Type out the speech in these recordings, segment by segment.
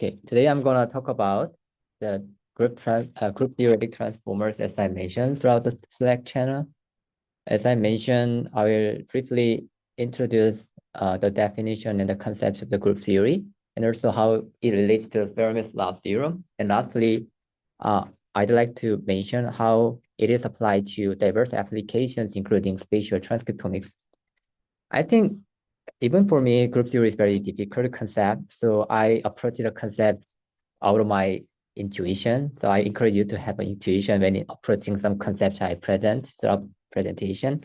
Okay, today I'm gonna talk about the group-theoretic transformers as I mentioned throughout the Slack channel. As I mentioned, I will briefly introduce the definition and the concepts of the group theory, and also how it relates to Fermi's last theorem. And lastly, I'd like to mention how it is applied to diverse applications, including spatial transcriptomics. I think even for me, group theory is very difficult concept. So I approach the concept out of my intuition. So I encourage you to have an intuition when approaching some concepts I present throughout presentation.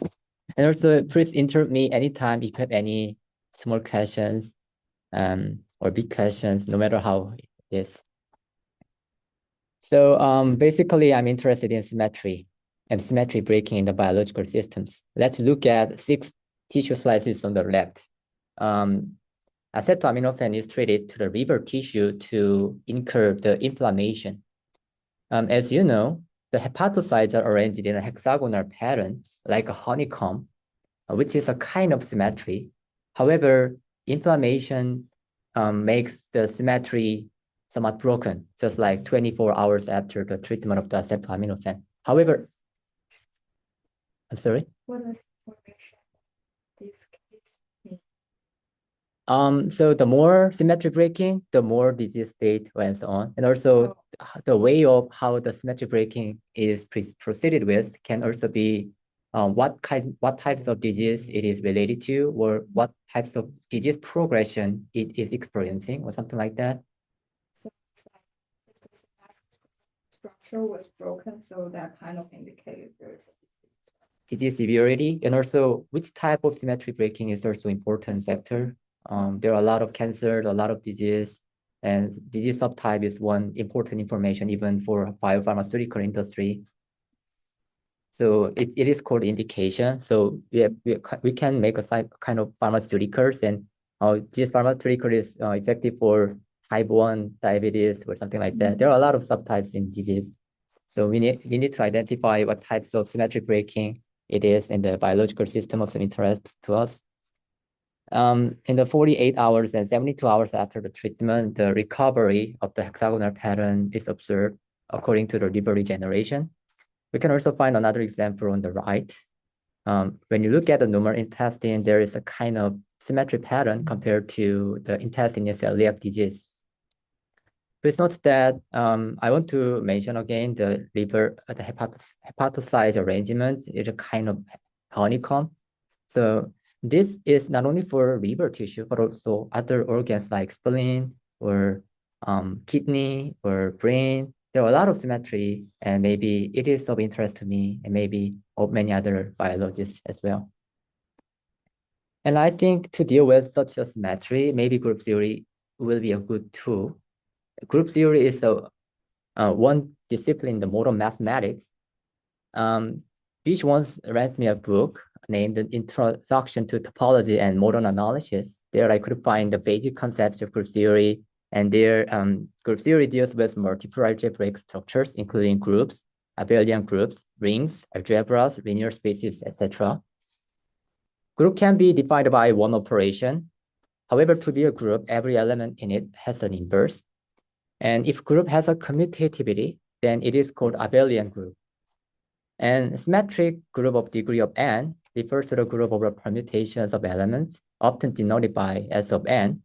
And also please interrupt me anytime if you have any small questions or big questions, no matter how it is. So basically, I'm interested in symmetry and symmetry breaking in the biological systems. Let's look at 6 tissue slices on the left. Acetoaminophene is treated to the liver tissue to incur the inflammation. As you know, the hepatocytes are arranged in a hexagonal pattern, like a honeycomb, which is a kind of symmetry. However, inflammation makes the symmetry somewhat broken, just like 24 hours after the treatment of the acetoaminophene. However, I'm sorry? What is formation this case mean? So the more symmetry breaking, the more disease state went on. And also the way of how the symmetry breaking is proceeded with can also be what types of disease it is related to, or what types of disease progression it is experiencing, or something like that. So it's like if the symmetric structure was broken, so that kind of indicates there's a Disease severity, and also which type of symmetry breaking is also important factor. There are a lot of cancer, a lot of disease, and disease subtype is one important information even for biopharmaceutical industry. So it is called indication. So we can make a kind of pharmaceuticals, and this pharmaceutical is effective for type 1 diabetes or something like that. There are a lot of subtypes in disease. So we need to identify what types of symmetric breaking it is in the biological system of some interest to us. In the 48 hours and 72 hours after the treatment, the recovery of the hexagonal pattern is observed according to the liver regeneration. We can also find another example on the right. When you look at the normal intestine, there is a kind of symmetry pattern compared to the intestinal celiac disease. Please note that I want to mention again the liver, the hepatocyte arrangement is a kind of honeycomb. So this is not only for liver tissue, but also other organs like spleen or kidney or brain. There are a lot of symmetry, and maybe it is of interest to me and maybe of many other biologists as well. And I think to deal with such a symmetry, maybe group theory will be a good tool. Group theory is one discipline in the modern mathematics. Beach once read me a book named An Introduction to Topology and Modern Analysis. There I could find the basic concepts of group theory, and there group theory deals with multiple algebraic structures, including groups, abelian groups, rings, algebras, linear spaces, etc. Group can be defined by one operation. However, to be a group, every element in it has an inverse. And if group has a commutativity, then it is called abelian group. And symmetric group of degree of n refers to the group of permutations of elements, often denoted by S of n.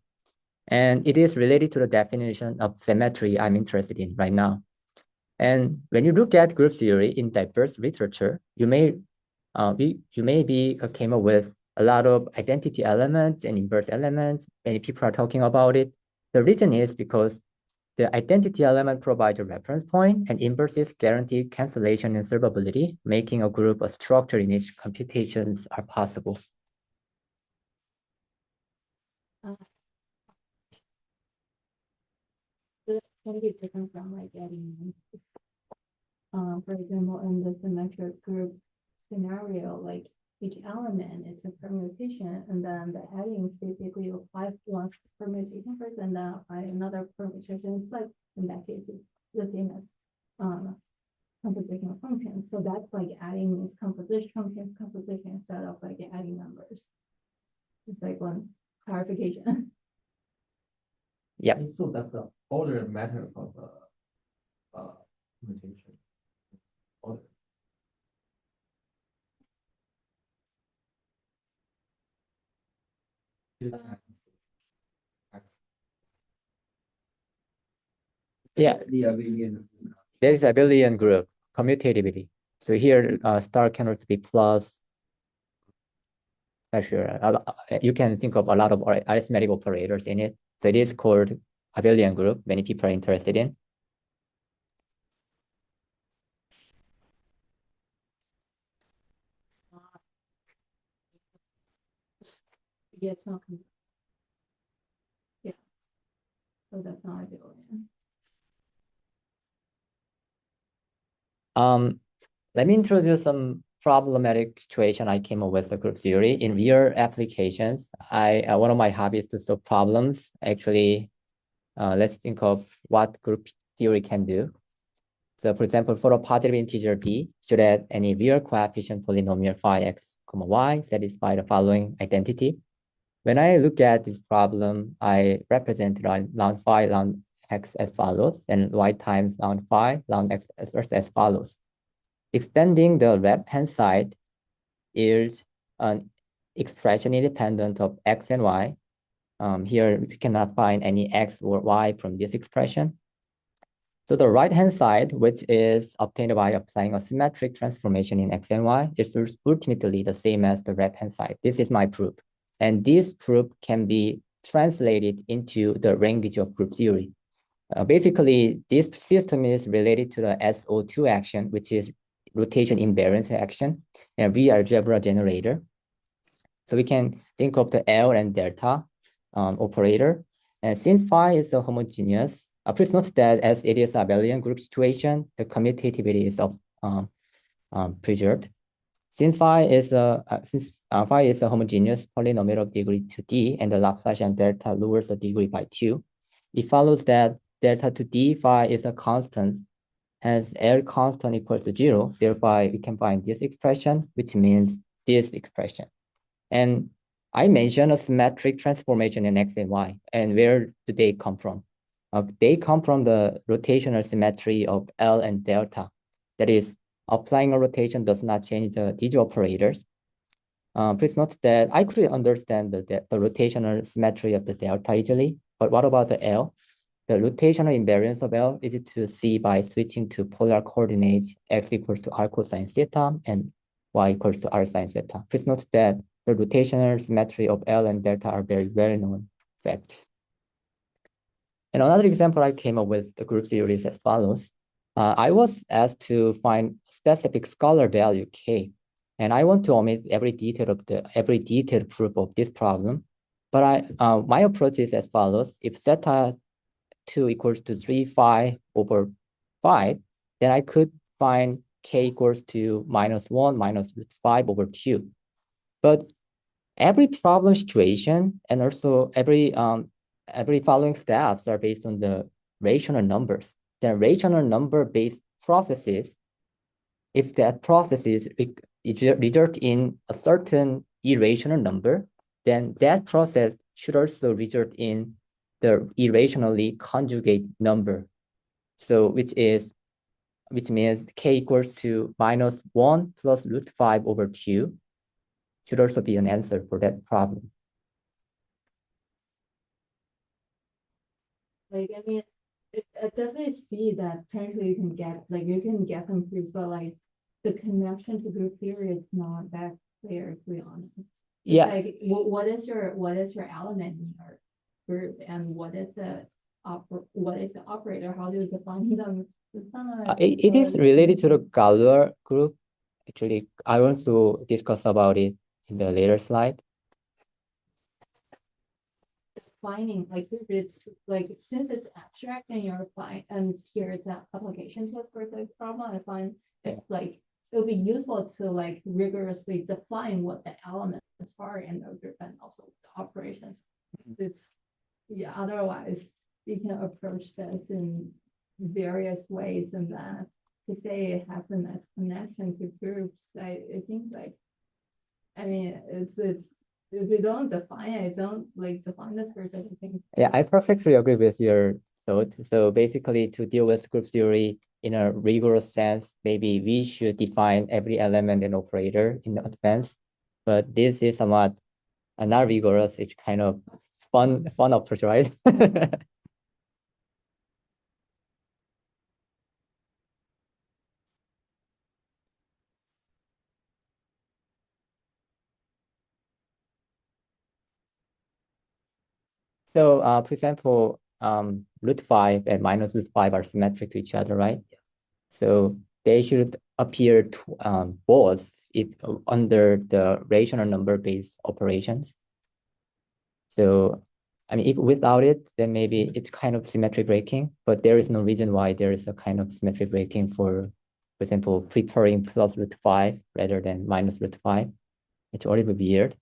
And it is related to the definition of symmetry I'm interested in right now. And when you look at group theory in diverse literature, you may came up with a lot of identity elements and inverse elements. Many people are talking about it. The reason is because the identity element provides a reference point, and inverses guarantee cancellation and solvability, making a group a structure in which computations are possible. This can be different from like adding, for example, in the symmetric group scenario, like each element is a permutation, and then the adding basically applies one permutation first, and then apply another permutation. It's like in that case, it's the same as compositional functions. So that's like adding these composition instead of like adding numbers. It's like one clarification. Yeah. So that's the order matter of the computation. Order. Yeah, The abelian. there is abelian group commutativity. So here, star can also be plus. Sure, you can think of a lot of arithmetic operators in it. So it is called abelian group. Many people are interested in. Yeah, it's not. Yeah. So that's not ideal. Let me introduce some problematic situation I came up with the group theory. In real applications, one of my hobbies to solve problems. Actually, let's think of what group theory can do. So for example, for a positive integer b, should have any real coefficient polynomial phi x, y satisfy the following identity. When I look at this problem, I represent ln phi ln x as follows, and y times ln phi ln x as follows. Extending the left-hand side is an expression independent of x and y. Here, we cannot find any x or y from this expression. So the right-hand side, which is obtained by applying a symmetric transformation in x and y, is ultimately the same as the left-hand side. This is my proof. And this proof can be translated into the language of group theory. Basically, this system is related to the SO2 action, which is rotation invariance action, and V-algebra generator. So we can think of the L and delta operator. And since phi is a homogeneous, please note that as it is a abelian group situation, the commutativity is preserved. Since phi is a homogeneous polynomial of degree 2d, and the Laplacian delta lowers the degree by 2, it follows that delta to d phi is a constant. Hence, L constant equals to 0. Therefore, we can find this expression, which means this expression. And I mentioned a symmetric transformation in x and y. And where do they come from? They come from the rotational symmetry of L and delta. That is, applying a rotation does not change the digit operators. Please note that I could understand the rotational symmetry of the delta easily, but what about the L? The rotational invariance of L is to see by switching to polar coordinates x equals to r cosine theta and y equals to r sine theta. Please note that the rotational symmetry of L and delta are very well-known facts. And another example I came up with the group theory is as follows. I was asked to find specific scalar value k, and I want to omit every detailed proof of this problem. But my approach is as follows: if theta 2 equals to 3 phi over 5, then I could find k equals to -1 minus 5 over 2. But every problem situation and also every following steps are based on the rational numbers. The rational number based processes, if that processes result in a certain irrational number, then that process should also result in the irrationally conjugate number. So which means k equals to -1 plus √5 over 2 should also be an answer for that problem. Like, I mean, I definitely see that technically you can get some proof, but like the connection to group theory is not that clear, to be honest. It's Yeah. like what is your element in your group, and what is the operator? How do you define them? It is related to the Galois group. Actually, I want to discuss about it in the later slide. Defining, like, if it's like, since it's abstract and you're applying, and here it's an application to a specific problem, I find it's like it would be useful to like rigorously define what the elements are in the group and also the operations. It's otherwise you can approach this in various ways, and then to say it has a nice connection to groups, I think like, I mean, it's if we don't define it, don't like define this first, I think. Yeah, I perfectly agree with your thought. So basically, to deal with group theory in a rigorous sense, maybe we should define every element and operator in advance. But this is somewhat not rigorous. It's kind of fun approach, right? So, for example, root 5 and minus root 5 are symmetric to each other, right? So they should appear to, both if under the rational number-based operations. So, I mean, if without it, then maybe it's kind of symmetric breaking, but there is no reason why there is a kind of symmetric breaking for example, preferring plus root 5 rather than minus root 5. It's a little bit weird.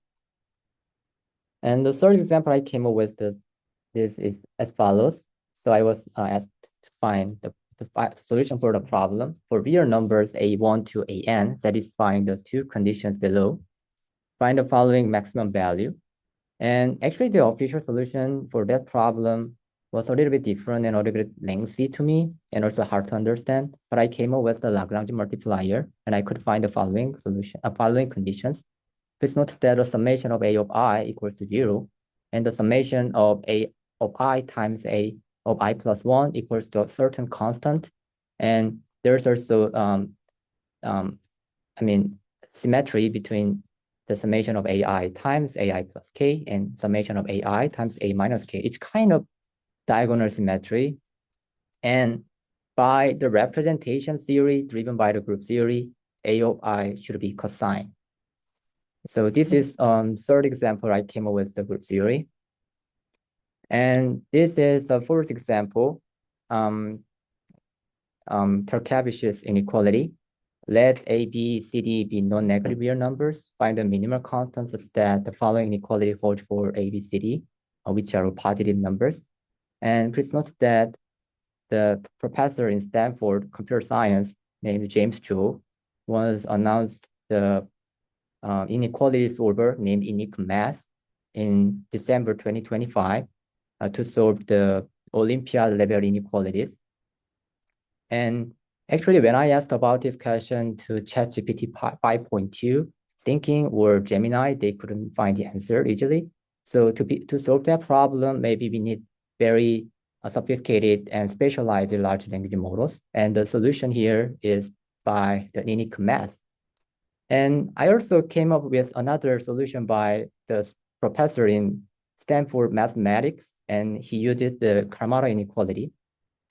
And the third example I came up with this is as follows. So I was asked to find the solution for the problem for real numbers a1 to an, satisfying the two conditions below. Find the following maximum value. And actually, the official solution for that problem was a little bit different and a little bit lengthy to me and also hard to understand. But I came up with the Lagrange multiplier, and I could find the following solution, following conditions. Please note that the summation of a of I equals to 0, and the summation of a of I times a of I plus 1 equals to a certain constant. And there's also, symmetry between the summation of AI times AI plus K and summation of AI times A minus K. It's kind of diagonal symmetry. And by the representation theory driven by the group theory, A of I should be cosine. So this is third example I came up with the group theory. And this is the fourth example, Tarkavish's inequality. Let A, B, C, D be non-negative real numbers. Find the minimal constant such that the following inequality holds for A, B, C, D, which are positive numbers. And please note that the professor in Stanford computer science named James Cho was announced the inequality solver named Enigmath in December 2025 to solve the Olympiad level inequalities. And actually, when I asked about this question to ChatGPT 5.2, Thinking or Gemini, they couldn't find the answer easily. So to solve that problem, maybe we need very sophisticated and specialized large language models. And the solution here is by the Enigmath. And I also came up with another solution by the professor in Stanford mathematics, and he uses the Karamata inequality.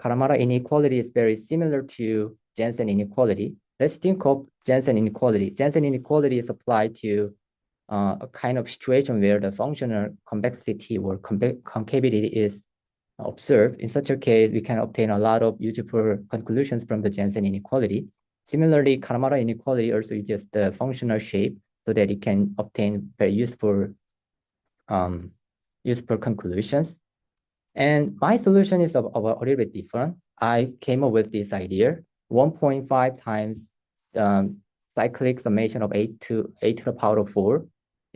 Karamata inequality is very similar to Jensen inequality. Let's think of Jensen inequality. Jensen inequality is applied to a kind of situation where the functional convexity or concavity is observed. In such a case, we can obtain a lot of useful conclusions from the Jensen inequality. Similarly, Karamata inequality also uses the functional shape so that it can obtain very useful conclusions. And my solution is a little bit different. I came up with this idea, 1.5 times cyclic summation of a to the power of 4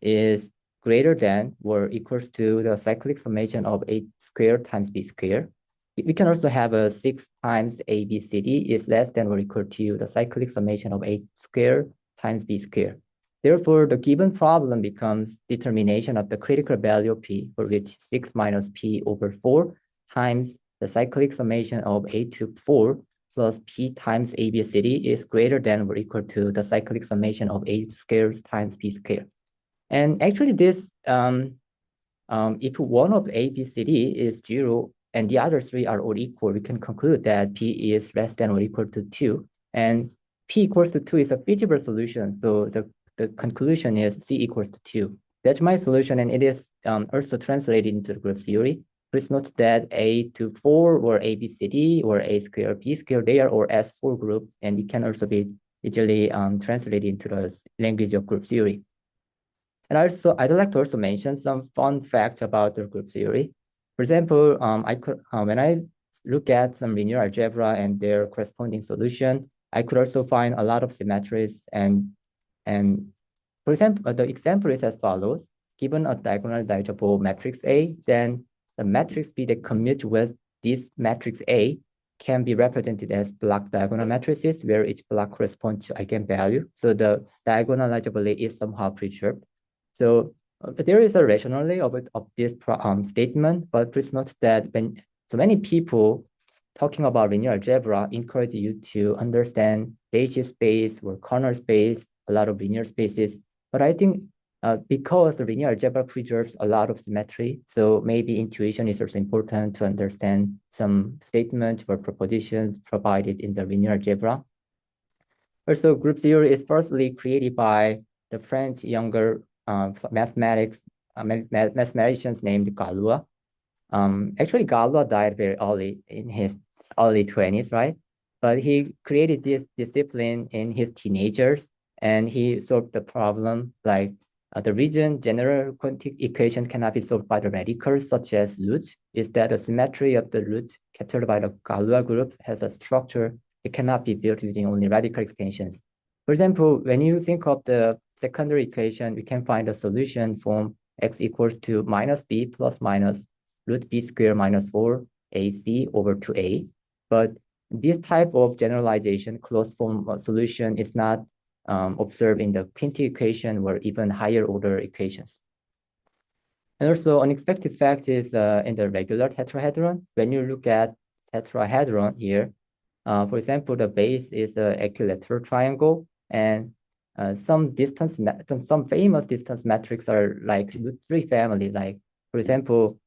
is greater than or equals to the cyclic summation of a squared times b squared. We can also have a 6 times a b c d is less than or equal to the cyclic summation of a squared times b squared. Therefore, the given problem becomes determination of the critical value of p, for which 6 minus p over 4 times the cyclic summation of a to 4 plus p times a b c d is greater than or equal to the cyclic summation of a squared times b squared. And actually this, if one of A, B, C, D is 0 and the other three are all equal, we can conclude that P is less than or equal to 2. And P equals to 2 is a feasible solution. So the conclusion is C equals to 2. That's my solution, and it is also translated into the group theory. Please note that A to 4 or A, B, C, D or A square, B square, they are all S4 group, and it can also be easily translated into the language of group theory. And also, I'd like to also mention some fun facts about the group theory. For example, when I look at some linear algebra and their corresponding solution, I could also find a lot of symmetries. And for example, the example is as follows. given a diagonal divisible matrix A, then the matrix B that commutes with this matrix A can be represented as block diagonal matrices, where each block corresponds to eigenvalue. So the diagonalizability is somehow preserved. So there is a rationale of this statement, but please note that when so many people talking about linear algebra encourage you to understand basis space or corner space, a lot of linear spaces. But I think because the linear algebra preserves a lot of symmetry, so maybe intuition is also important to understand some statements or propositions provided in the linear algebra. Also, group theory is firstly created by the French younger mathematicians named Galois. Actually, Galois died very early in his early 20s, right? But he created this discipline in his teenagers, and he solved the problem like the reason general quantic equation cannot be solved by the radicals, such as roots, is that the symmetry of the roots captured by the Galois group has a structure it cannot be built using only radical extensions. For example, when you think of the secondary equation, we can find a solution from x equals to minus b plus minus root b squared minus 4 ac over 2a. But this type of generalization, closed form solution, is not observed in the quintic equation or even higher order equations. And also unexpected fact is in the regular tetrahedron. When you look at tetrahedron here, for example, the base is an equilateral triangle, and some famous distance metrics are like root 3 family. Like, for example,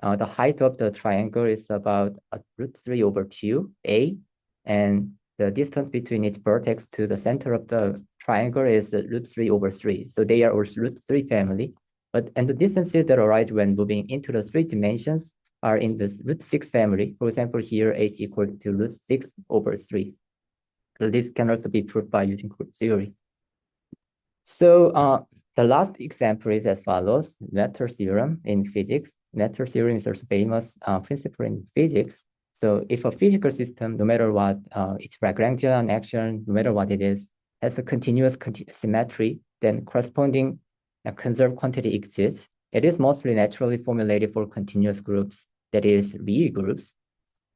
the height of the triangle is about root 3 over 2a, and the distance between each vertex to the center of the triangle is root 3 over 3. So they are also root 3 family. And the distances that arise when moving into the 3 dimensions are in this root 6 family. For example, here h equals to root 6 over 3. So this can also be proved by using group theory. So the last example is as follows: Noether theorem in physics. Noether theorem is also famous principle in physics. So if a physical system, no matter what its Lagrangian action, no matter what it is, has a continuous symmetry, then corresponding conserved quantity exists. It is mostly naturally formulated for continuous groups, that is, real groups.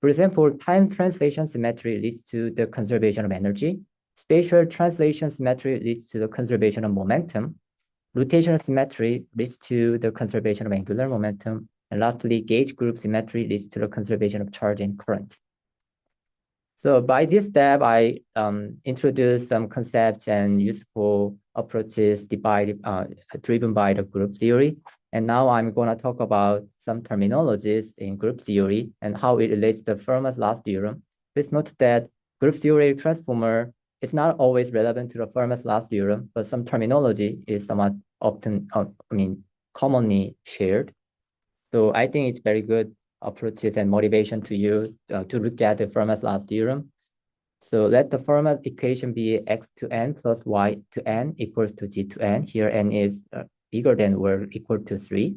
For example, time translation symmetry leads to the conservation of energy. Spatial translation symmetry leads to the conservation of momentum. Rotational symmetry leads to the conservation of angular momentum. And lastly, gauge group symmetry leads to the conservation of charge and current. So by this step, I introduced some concepts and useful approaches driven by the group theory. And now I'm going to talk about some terminologies in group theory and how it relates to Fermat's last theorem. Please note that group theory transformer is not always relevant to the Fermat's last theorem, but some terminology is somewhat often, commonly shared. So I think it's very good approaches and motivation to you to look at the Fermat's last theorem. So let the Fermat equation be x to n plus y to n equals to g to n. Here n is bigger than or equal to 3.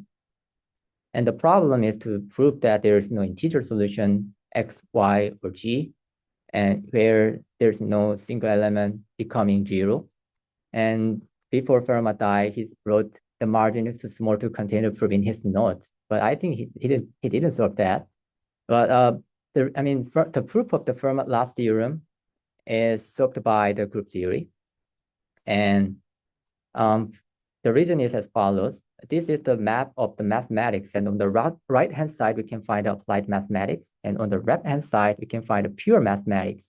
And the problem is to prove that there is no integer solution x, y, or g, and where there's no single element becoming 0. And before Fermat died, he wrote the margin is too small to contain the proof in his notes. But I think he didn't solve that. But the proof of the Fermat last theorem is solved by the group theory. And the reason is as follows. This is the map of the mathematics. And on the right-hand side, we can find applied mathematics. And on the left-hand side, we can find the pure mathematics.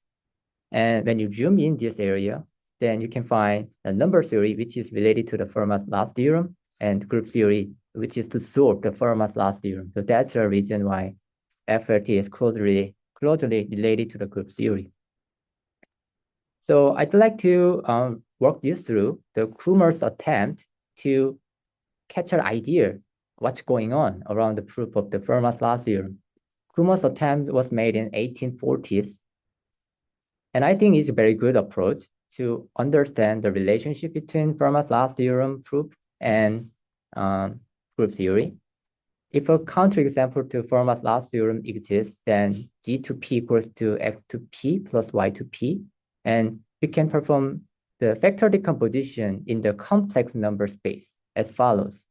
And when you zoom in this area, then you can find the number theory, which is related to the Fermat's last theorem, and group theory, which is to solve the Fermat's last theorem. So that's the reason why FRT is closely related to the group theory. So I'd like to walk you through the Kummer's attempt to catch an idea what's going on around the proof of the Fermat's last theorem. Kummer's attempt was made in 1840s. And I think it's a very good approach to understand the relationship between Fermat's last theorem proof and group theory. If a counterexample to Fermat's last theorem exists, then G to P equals to X to P plus Y to P. And we can perform the factor decomposition in the complex number space as follows.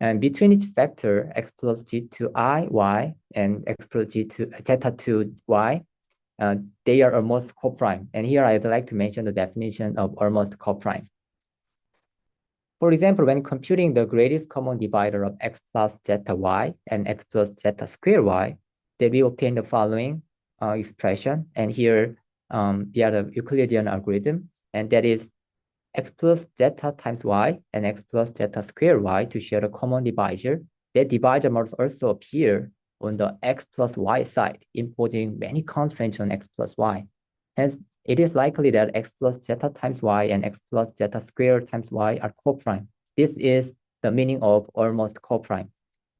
And between each factor, x plus g to I, y, and x plus g to zeta to y, they are almost coprime. And here I'd like to mention the definition of almost coprime. For example, when computing the greatest common divisor of x plus zeta y and x plus zeta square y, then we obtain the following expression. And here we are the Euclidean algorithm, and that is x plus zeta times y and x plus zeta square y to share a common divisor. That divisor must also appear on the x plus y side, imposing many constraints on x plus y. Hence, it is likely that x plus zeta times y and x plus zeta square times y are coprime. This is the meaning of almost coprime.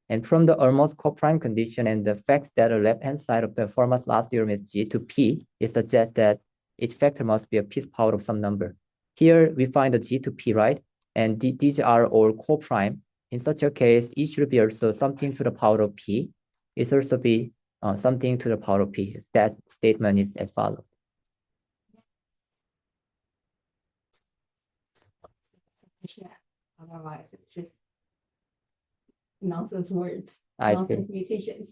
And from the almost coprime condition and the fact that the left-hand side of the Fermat's last theorem is G to P, it suggests that each factor must be a piece power of some number. Here we find the G to P, right? And these are all coprime. In such a case, it should be also something to the power of P. It also be something to the power of P. That statement is as follows. Yeah, otherwise it's just nonsense words, I nonsense mutations.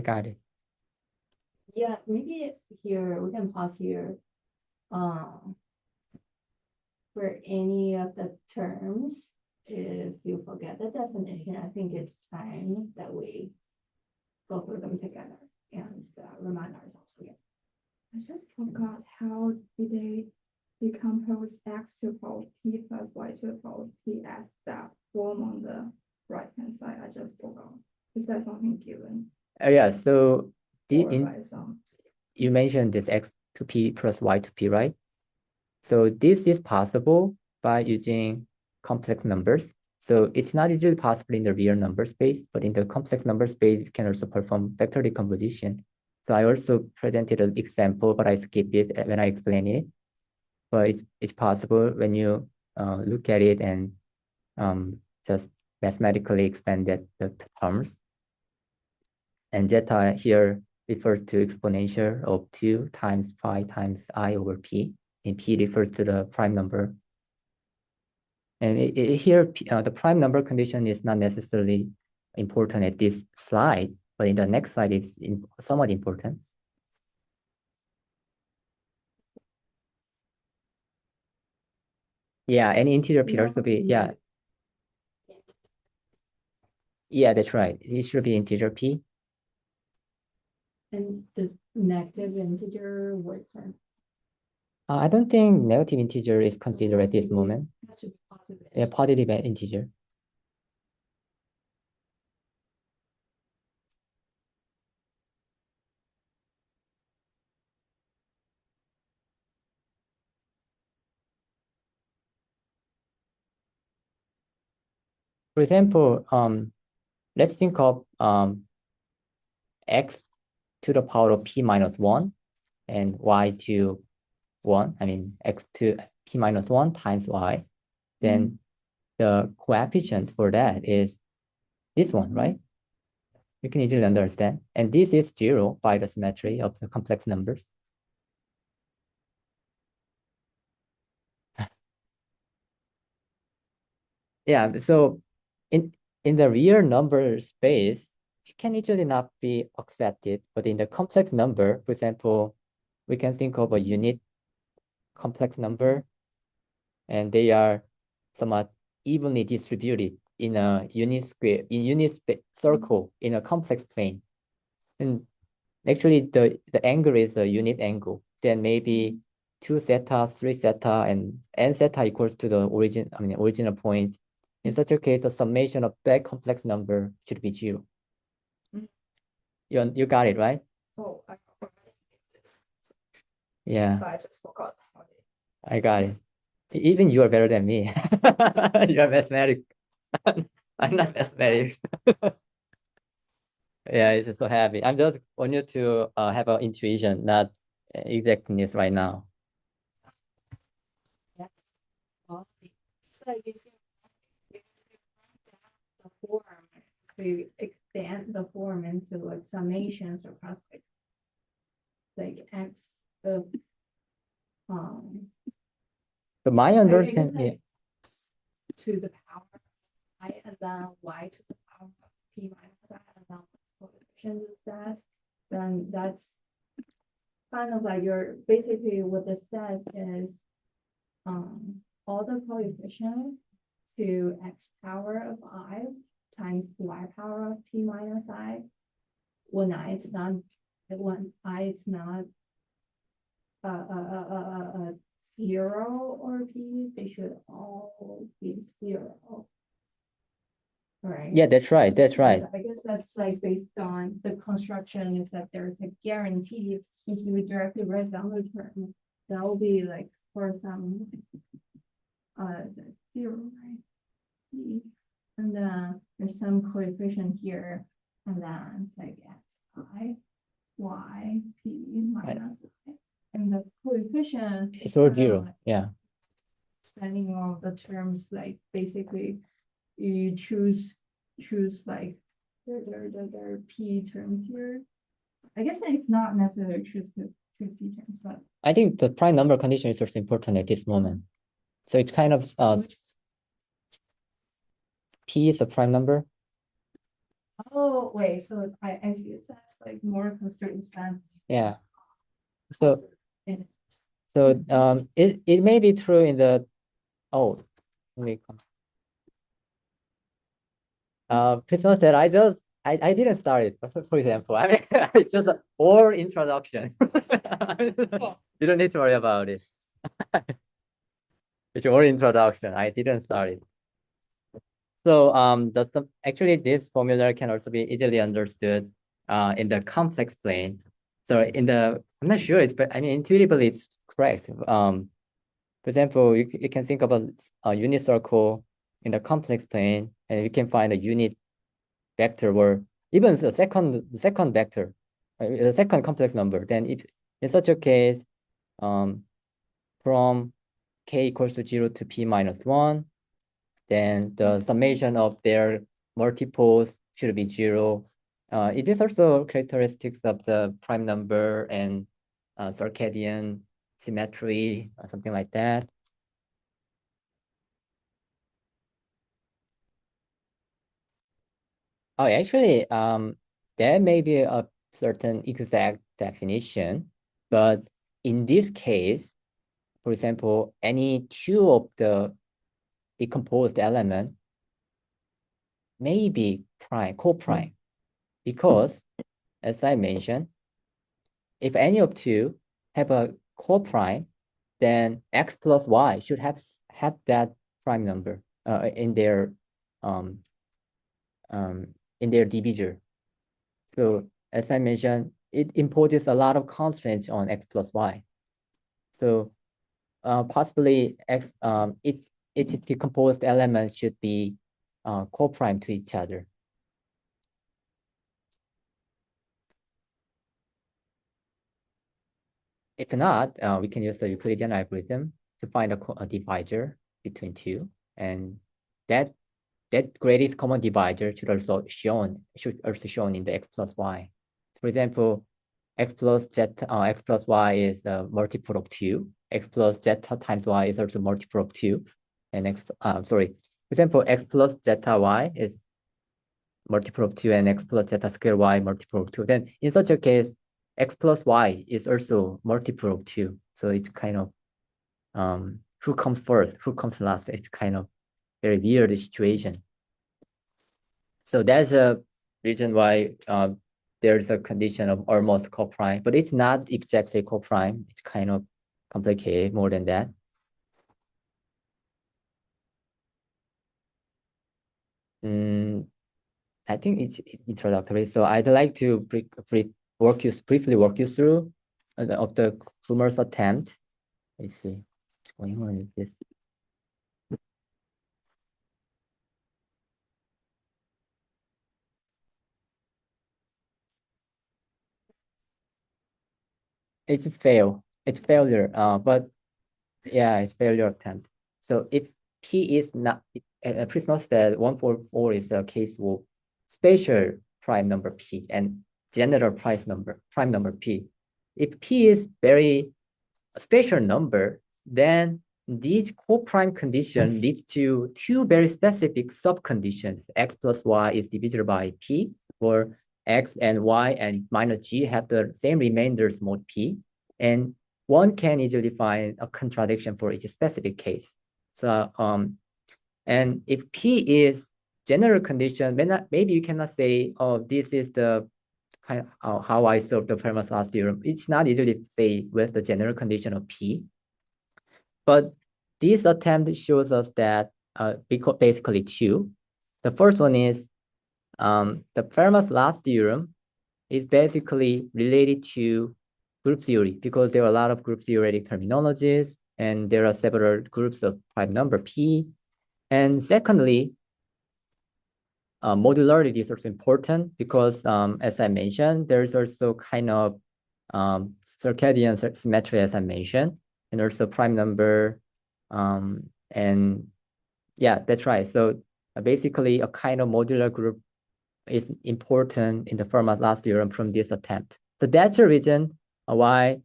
got it. Yeah, maybe here we can pause here. For any of the terms, if you forget the definition, I think it's time that we go through them together and remind ourselves again. I just forgot how did they decompose x to the power of p plus y to the power of p as that form on the right hand side. I just forgot. Is that something given? Yeah, so By some? you mentioned this x to p plus y to p, right? So this is possible by using complex numbers. So it's not easily possible in the real number space, but in the complex number space, you can also perform vector decomposition. So I also presented an example, but I skipped it when I explained it. But it's possible when you look at it and just mathematically expand the terms. And zeta here refers to exponential of 2 times phi times I over p. And p refers to the prime number. And here, the prime number condition is not necessarily important at this slide, but in the next slide, it's somewhat important. Yeah, any integer p also be, yeah. Yeah, that's right. It should be integer p. And does negative integer work for? I don't think negative integer is considered at this moment. That should be positive. Yeah, positive integer. For example, let's think of x to the power of p minus 1 and y to 1. I mean, x to p minus 1 times y. Then the coefficient for that is this one, right? You can easily understand. And this is 0 by the symmetry of the complex numbers. Yeah, so in the real number space, it can easily not be accepted. But in the complex number, for example, we can think of a unit complex number, and they are somewhat evenly distributed in a unit circle in a complex plane. And actually, the angle is a unit angle. Then maybe 2 theta, 3 theta, and n theta equals to the original point. In such a case, the summation of that complex number should be 0. You got it, right? Oh, I already did this, Yeah, but I just forgot how they. I got it. Even you are better than me. You are mathematics. I'm not mathematics. Yeah, it's just so happy. I'm just want you to have an intuition, not exactness right now. So if you write down the form, we expand the form into like summations or prospects, like x of So my understanding, to the power I and then y to the power of p minus I and then the coefficient is that, then that's kind of like your, basically what this says is all the coefficients to x power of I times y power of p minus I, when I it's not zero or p, they should all be zero. Right? Yeah, that's right. That's right. I guess that's like based on the construction is that there's a guarantee if you directly write down the term, that will be like for some zero, right? P. And then there's some coefficient here, and then it's like x I y p minus I. And the coefficient It's all kind of zero. like Yeah. spanning all the terms, like basically you choose like there are p terms here. I guess it's not necessarily choose p terms, but I think the prime number condition is also important at this moment. So it's kind of P is a prime number. oh wait, so I see it says like more constraints than Yeah. So in it may be true in the let me come. Please note that I didn't start it, for example. I mean, it's just or introduction. You don't need to worry about it. It's your introduction. I didn't start it. So actually this formula can also be easily understood in the complex plane. So I'm not sure but I mean intuitively it's correct. For example, you can think about a unit circle in the complex plane, and you can find a unit vector or even the second vector, the second complex number. Then if in such a case, from k equals to 0 to p minus 1, then the summation of their multiples should be 0. It is also characteristics of the prime number and circadian symmetry, something like that. Oh, actually, there may be a certain exact definition, but in this case, for example, any two of the decomposed element may be co-prime, because as I mentioned, if any of two have a co-prime, then x plus y should have that prime number in their divisor. So as I mentioned, it imposes a lot of constraints on x plus y. So possibly its decomposed elements should be co-prime to each other. If not, we can use the Euclidean algorithm to find a divisor between two, and that greatest common divisor should also shown in the x plus y. So for example, x plus y is a multiple of 2. X plus zeta times y is also multiple of 2. And for example, x plus zeta y is multiple of 2, and x plus zeta square y multiple of 2. Then in such a case, x plus y is also multiple of 2. So it's kind of who comes first, who comes last. It's kind of very weird situation. So that's a reason why there's a condition of almost co-prime, but it's not exactly co-prime. It's kind of complicated more than that. I think it's introductory. So I'd like to briefly walk you through of the Klumer's attempt. Let's see what's going on with this. It's a fail. It's failure. But yeah, it's failure attempt. So if P is not, please note that 144 is a case of spatial prime number P and general prime number P. If P is very a spatial number, then these co-prime condition leads to two very specific subconditions. X plus Y is divisible by P, or X and Y and minus G have the same remainders mod P. And one can easily find a contradiction for each specific case. So, and if P is general condition, maybe you cannot say, oh, this is the kind of how I solve the Fermat's last theorem. It's not easily say with the general condition of P. But this attempt shows us that basically two. The first one is the Fermat's last theorem is basically related to group theory because there are a lot of group theoretic terminologies and there are several groups of prime number P. And secondly, modularity is also important because as I mentioned, there's also kind of circadian symmetry as I mentioned, and also prime number. And yeah, that's right. So basically a kind of modular group is important in the Fermat's last theorem from this attempt. So that's the reason why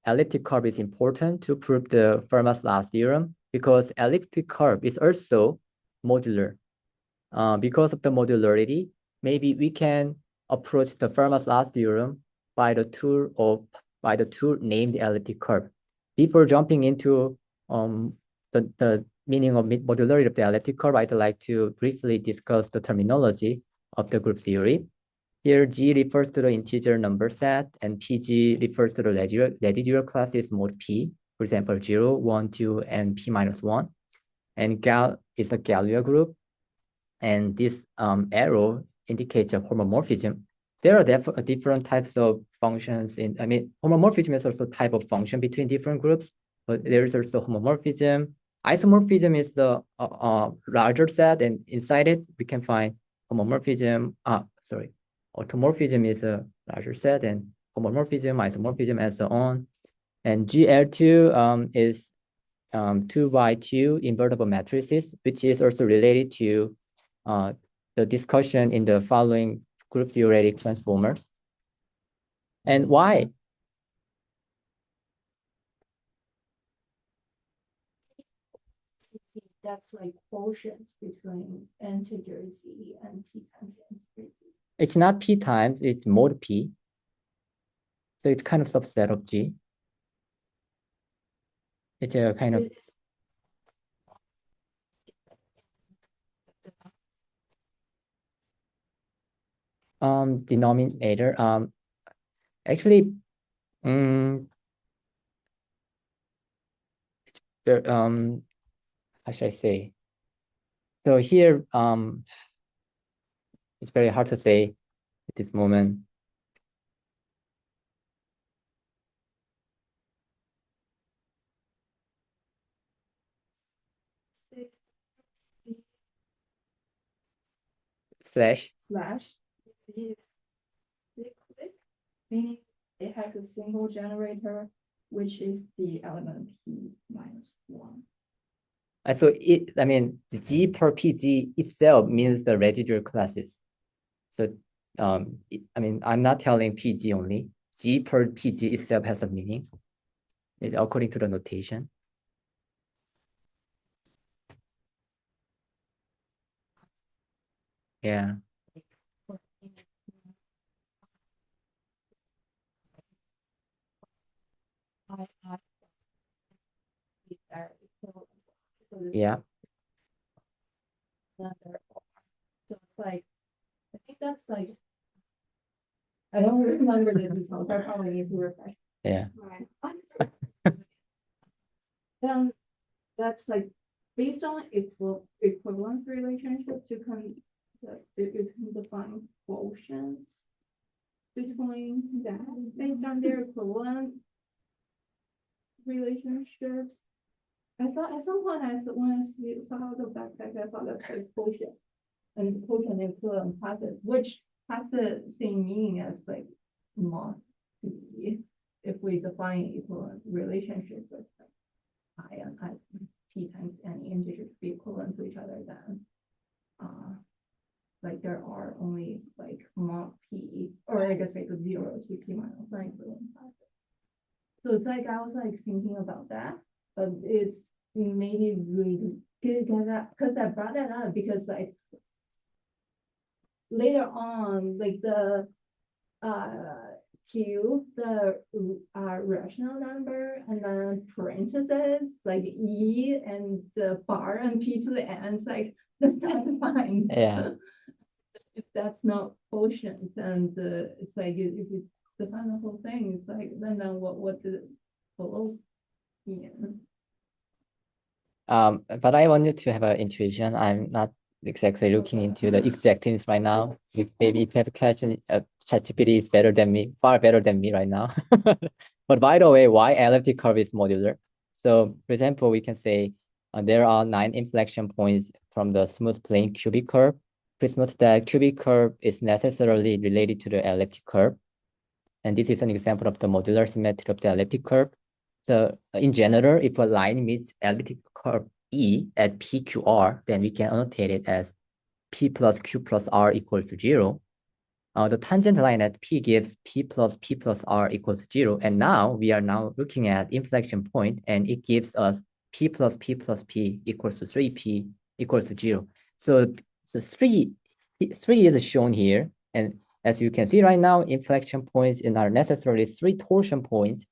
elliptic curve is important to prove the Fermat's last theorem, because elliptic curve is also modular. Because of the modularity, maybe we can approach the Fermat's last theorem by the tool named elliptic curve. Before jumping into the meaning of modularity of the elliptic curve, I'd like to briefly discuss the terminology of the group theory. Here, G refers to the integer number set, and PG refers to the residual classes mod P, for example, 0, 1, 2, and P minus 1. And Gal is a Galois group, and this arrow indicates a homomorphism. There are different types of functions homomorphism is also a type of function between different groups, but there is also homomorphism. Isomorphism is the larger set, and inside it, we can find homomorphism. Automorphism is a larger set, and homomorphism, isomorphism, and so on. And GL2 is 2 by 2 invertible matrices, which is also related to the discussion in the following group theoretic transformers. And why? That's like quotients between integer Z and P times integer Z. It's not P times, it's mod P. So it's kind of subset of G. It's a kind of denominator. Actually, it's how should I say? So here, it's very hard to say at this moment. Slash. Z is cyclic, meaning it has a single generator, which is the element P minus 1. So the G per PG itself means the residual classes. So, I'm not telling PG only. G per PG itself has a meaning, according to the notation. Yeah. Yeah. So it's like, I think that's like, I don't remember the details, I probably need to refresh. Yeah. Right. Then that's like, based on equivalence relationships, you can define quotients between that, based on their equivalent relationships. I thought at some point when I saw the backpack, I thought that's like quotient and quotient equivalent classes, which has the same meaning as like mod P. If we define equivalent relationship with like I and I, P times any integer to be equivalent to each other, then like there are only like mod P, or I guess like 0 to P minus 1 equivalent classes. So it's like I was like thinking about that. it's maybe really because I brought that up because like later on, like the Q, the rational number, and then parentheses like E and the bar and P to the N. It's like that's not defined. Yeah. If that's not quotient, and it's like if you define the whole thing, it's like then what did it follow? Yeah. But I wanted to have an intuition. I'm not exactly looking into the exact things right now. Maybe if you have a question, ChatGPT is better than me, far better than me right now. But by the way, why elliptic curve is modular? So for example, we can say there are 9 inflection points from the smooth plane cubic curve. Please note that cubic curve is necessarily related to the elliptic curve. And this is an example of the modular symmetry of the elliptic curve. So in general, if a line meets elliptic curve E at PQR, then we can annotate it as P plus Q plus R equals to 0. The tangent line at P gives P plus R equals to 0. And now we are now looking at inflection point, and it gives us P plus P equals to 3P equals to 0. So 3 is shown here. And as you can see right now, inflection points are necessarily 3 torsion points.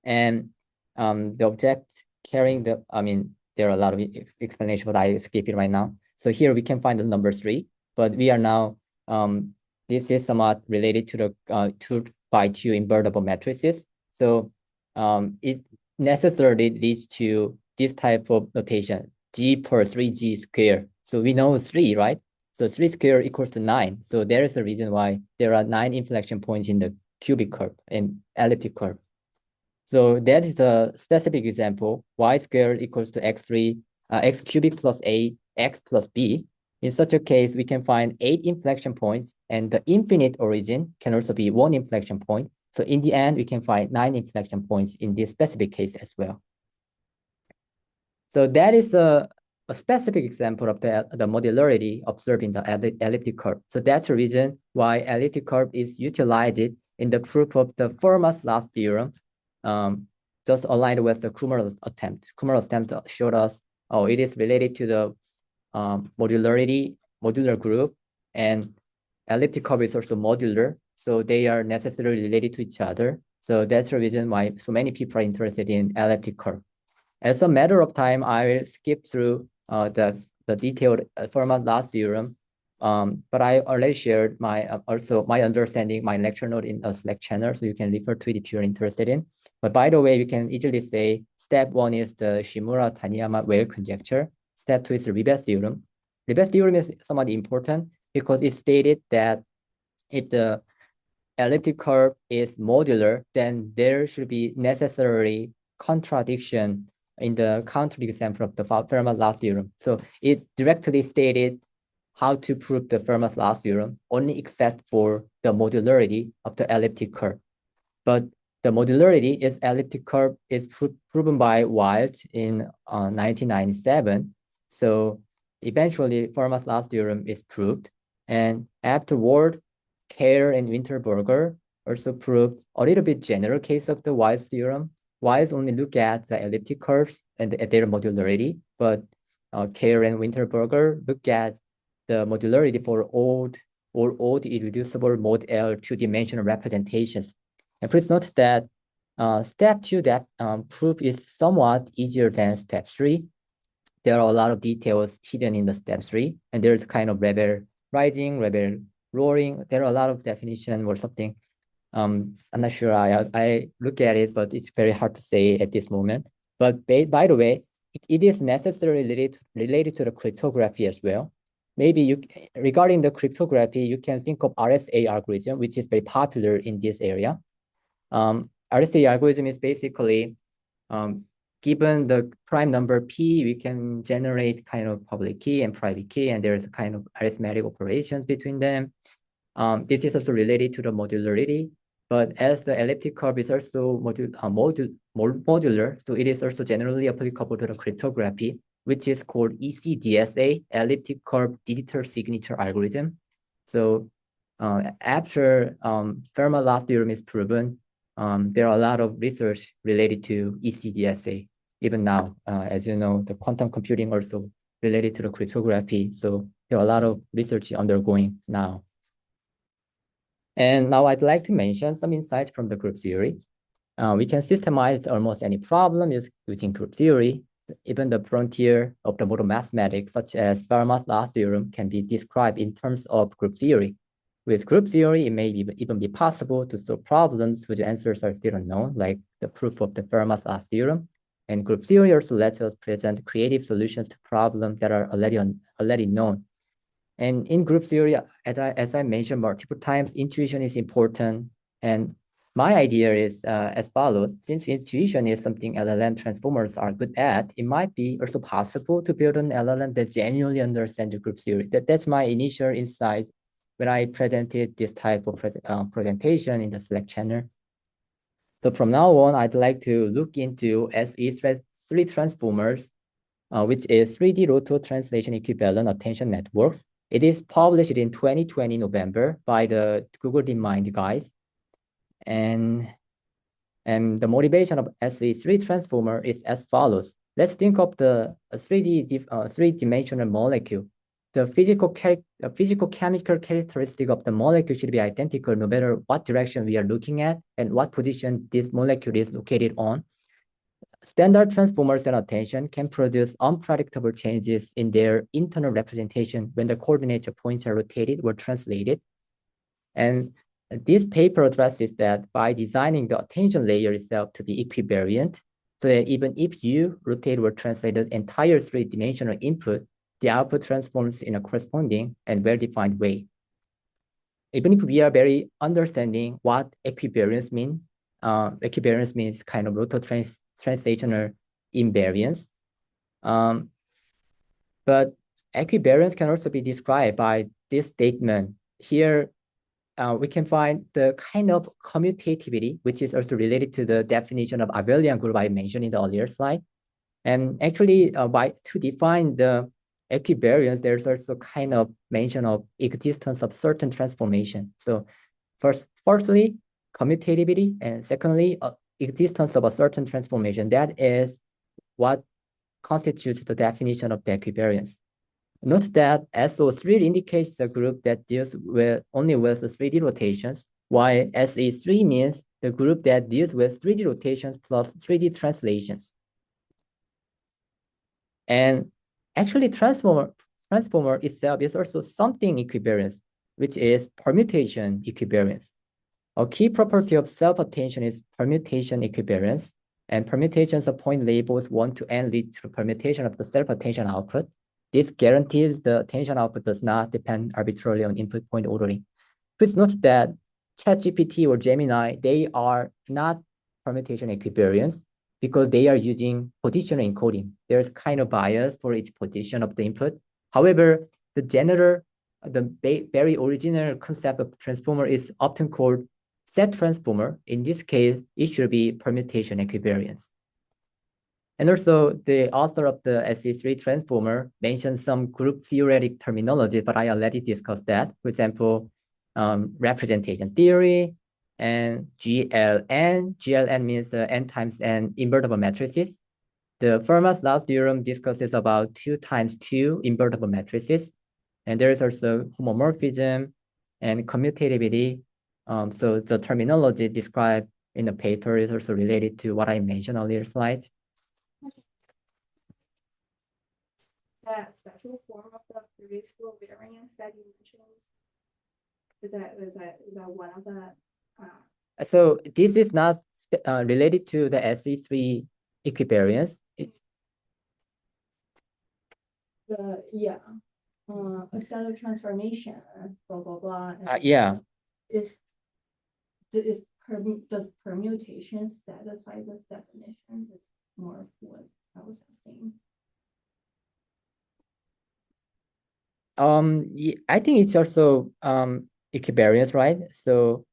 And the object carrying the, there are a lot of explanations, but I skip it right now. So here we can find the number 3, but we are now, this is somewhat related to the 2x2 invertible matrices. So it necessarily leads to this type of notation, G per 3G square. So we know 3, right? So 3 square equals to 9. So there is a reason why there are 9 inflection points in the cubic curve and elliptic curve. So that is a specific example, y squared equals to x3, x cubic plus a, x plus b. In such a case, we can find 8 inflection points, and the infinite origin can also be 1 inflection point. So in the end, we can find 9 inflection points in this specific case as well. So that is a specific example of the modularity observed in the elliptic curve. So that's the reason why elliptic curve is utilized in the proof of the Fermat's last theorem, just aligned with the Kummer's attempt. Kummer's attempt showed us, it is related to the modular group, and elliptic curve is also modular. So they are necessarily related to each other. So that's the reason why so many people are interested in elliptic curve. As a matter of time, I will skip through the detailed Fermat's last theorem. But I already shared my understanding, my lecture note in a Slack channel, so you can refer to it if you're interested in. But by the way, we can easily say step 1 is the Shimura-Taniyama-Weyl conjecture. Step 2 is the Ribet theorem. Ribet theorem is somewhat important because it stated that if the elliptic curve is modular, then there should be necessarily contradiction in the counterexample of the Fermat's last theorem. So it directly stated how to prove the Fermat's last theorem, only except for the modularity of the elliptic curve. But the modularity is elliptic curve is proven by Wild in 1997. So eventually, Fermat's last theorem is proved. And afterward, Kerr and Winterberger also proved a little bit general case of the Wild's theorem. Wild only look at the elliptic curves and their modularity, but Kerr and Winterberger look at the modularity for old irreducible mod L 2-dimensional representations. And please note that step 2 that proof is somewhat easier than step 3. There are a lot of details hidden in the step 3, and there's kind of rebel rising, rebel roaring. There are a lot of definition or something. I'm not sure. I look at it, but it's very hard to say at this moment. But by the way, it is necessarily related to the cryptography as well. Maybe regarding the cryptography, you can think of RSA algorithm, which is very popular in this area. RSA algorithm is basically, given the prime number P, we can generate kind of public key and private key, and there's a kind of arithmetic operations between them. This is also related to the modularity, but as the elliptic curve is also modular, so it is also generally applicable to the cryptography, which is called ECDSA, elliptic curve digital signature algorithm. So after Fermat's last theorem is proven, there are a lot of research related to ECDSA. even now. As you know, the quantum computing also related to the cryptography. So there are a lot of research undergoing now. And now I'd like to mention some insights from the group theory. We can systemize almost any problem using group theory. Even the frontier of the modern mathematics, such as Fermat's last theorem, can be described in terms of group theory. With group theory, it may even be possible to solve problems whose answers are still unknown, like the proof of the Fermat's last theorem. And group theory also lets us present creative solutions to problems that are already known. And in group theory, as I mentioned multiple times, intuition is important. And my idea is as follows. Since intuition is something LLM transformers are good at, it might be also possible to build an LLM that genuinely understands the group theory. That's my initial insight when I presented this type of presentation in the Slack channel. So from now on, I'd like to look into SE3 transformers, which is 3D roto translation equivalent attention networks. It is published in 2020 November by the Google DeepMind guys. And the motivation of SE3 transformer is as follows. Let's think of the three-dimensional molecule. The physical chemical characteristic of the molecule should be identical no matter what direction we are looking at and what position this molecule is located on. Standard transformers and attention can produce unpredictable changes in their internal representation when the coordinate points are rotated or translated. And this paper addresses that by designing the attention layer itself to be equivariant, so that even if you rotate or translate the entire three-dimensional input, the output transforms in a corresponding and well-defined way. Even if we are very understanding what equivariance means, equivariance means kind of roto-translational invariance. But equivariance can also be described by this statement. Here, we can find the kind of commutativity, which is also related to the definition of abelian group I mentioned in the earlier slide. And actually, to define the equivariance, there's also kind of mention of existence of certain transformation. So firstly, commutativity, and secondly, existence of a certain transformation. That is what constitutes the definition of the equivariance. Note that SO3 indicates a group that deals only with the 3D rotations, while SE3 means the group that deals with 3D rotations plus 3D translations. And actually, transformer itself is also something equivariance, which is permutation equivariance. A key property of self-attention is permutation equivariance, and permutations of point labels 1 to n lead to permutation of the self-attention output. This guarantees the attention output does not depend arbitrarily on input point ordering. Please note that ChatGPT or Gemini, they are not permutation equivariance because they are using positional encoding. There's kind of bias for each position of the input. However, the very original concept of transformer is often called set transformer. In this case, it should be permutation equivariance. And also, the author of the SE3 transformer mentioned some group-theoretic terminology, but I already discussed that. For example, representation theory and GLN. GLN means n times n invertible matrices. The Fermat's last theorem discusses about 2 times 2 invertible matrices. And there is also homomorphism and commutativity. So the terminology described in the paper is also related to what I mentioned earlier slides. That special form of the previous variance that you mentioned, is that one of the So this is not related to the SE3 equivariance. It's a set of transformation, blah blah blah. yeah. Does permutation satisfy this definition? It's more of what I was asking. I think it's also equivariance, right? So,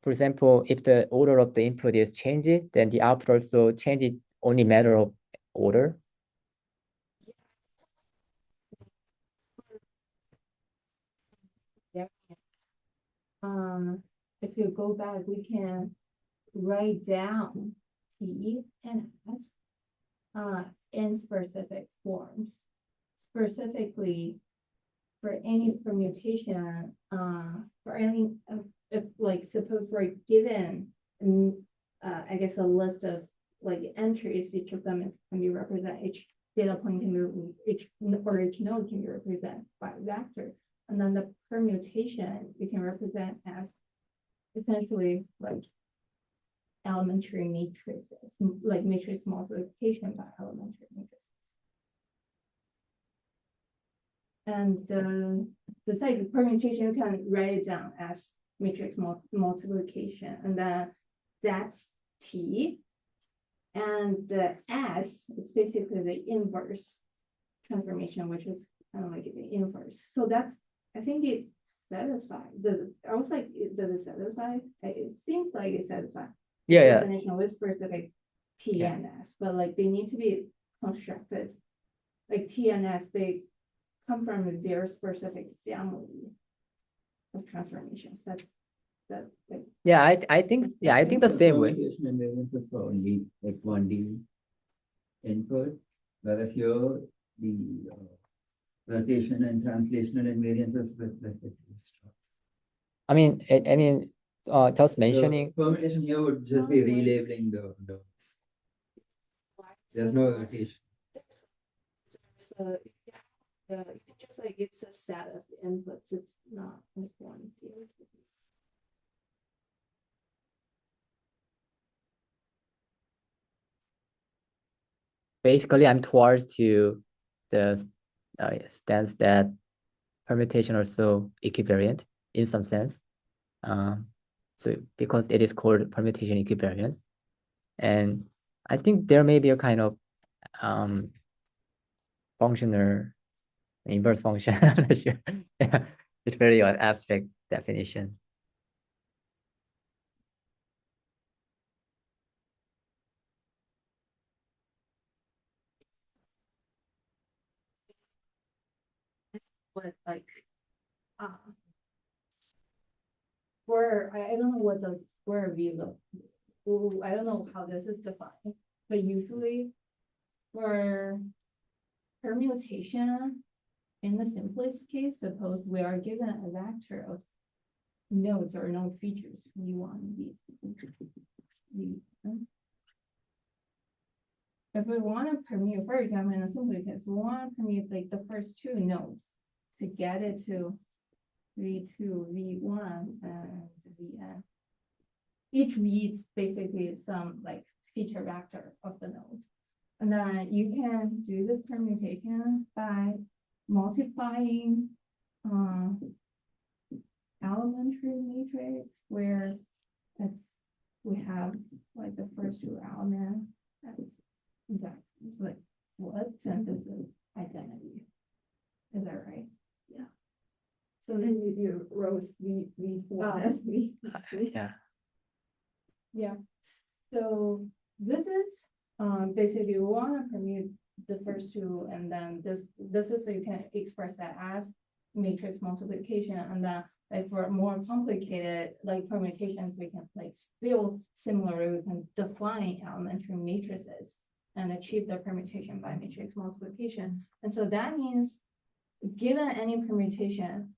for example, if the order of the input is changed, then the output also changes only matter of order. Yeah. If you go back, we can write down T and S. in specific forms. Specifically, for any permutation, for any, if like suppose we're given, I guess a list of like entries, each of them can be represented, each data point can be, each node can be represented by a vector. And then the permutation you can represent as essentially like elementary matrices, like matrix multiplication by elementary matrices. And the second permutation, you can write it down as matrix multiplication, and then that's T. And the S is basically the inverse transformation, which is kind of like the inverse. So that's, I think it satisfies. I was like, does it satisfy? It seems like it satisfies. Yeah. Definition with specific T Yeah. and S, but like they need to be constructed. Like T and S, they come from a very specific family of transformations. That's like Yeah, I think the same way. Permutation and variance is for only like 1D input, whereas here the rotation and translational invariances with respect to structure. I mean, just mentioning. The permutation here would just be relabeling the nodes. There's no rotation. So you can just like it's a set of inputs. It's not like one field. Basically, I'm towards to the stance that permutation also equivariant in some sense. So because it is called permutation equivariance, and I think there may be a kind of functional inverse function. I'm not sure. Yeah, it's very abstract definition. But like where I don't know what the square V look. I don't know how this is defined, but usually for permutation, in the simplest case, suppose we are given a vector of nodes or node features, V1, V. If we want to permute, for example, in a simple case, we want to permute like the first two nodes to get it to V2, V1, and Vn. Each V is basically some like feature vector of the node. And then you can do this permutation by multiplying elementary matrix where we have like the first two elements. That's like what since this is identity. Is that right? Yeah. So then you do rows V1 as V. Yeah. Yeah. So this is basically we want to permute the first two, and then this is so you can express that as matrix multiplication, and then like for more complicated like permutations, we can like still similarly we can define elementary matrices and achieve the permutation by matrix multiplication. And so that means given any permutation,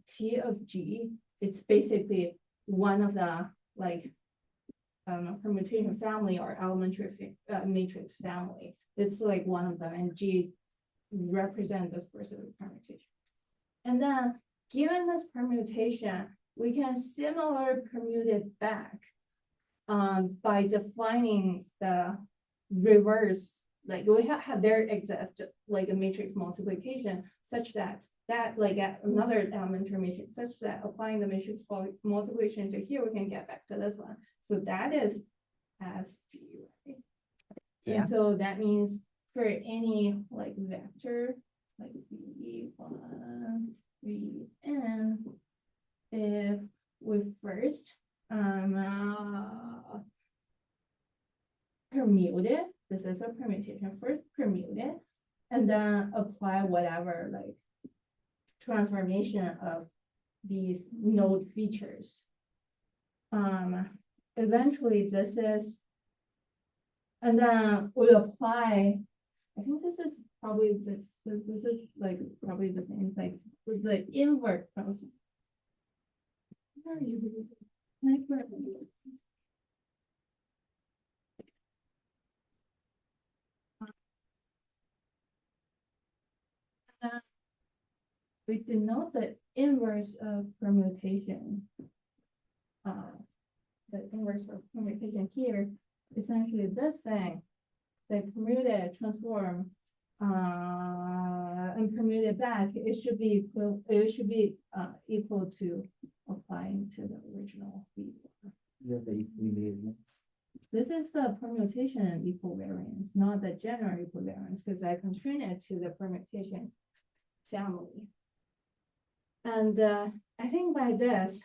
T of G, it's basically one of the like permutation family or elementary matrix family. It's like one of them, and G represents the specific permutation. And then given this permutation, we can similarly permute it back by defining the reverse, like we have there exists like a matrix multiplication such that like another elementary matrix such that applying the matrix multiplication to here, we can get back to this one. So that is as G, right? Yeah. And so that means for any like vector, like V1, Vn, if we first permute it, this is a permutation, first permute it, and then apply whatever like transformation of these node features. Eventually this is And then we apply, I think this is probably this is like probably the same, like with the invert process. Where are you? We denote the inverse of permutation. The inverse of permutation here, essentially this thing, they permute it, transform, and permute it back. It should be equal to applying to the original. Just the equivariance. This is the permutation equivariance, not the general equivariance, because I constrain it to the permutation family. And I think by this,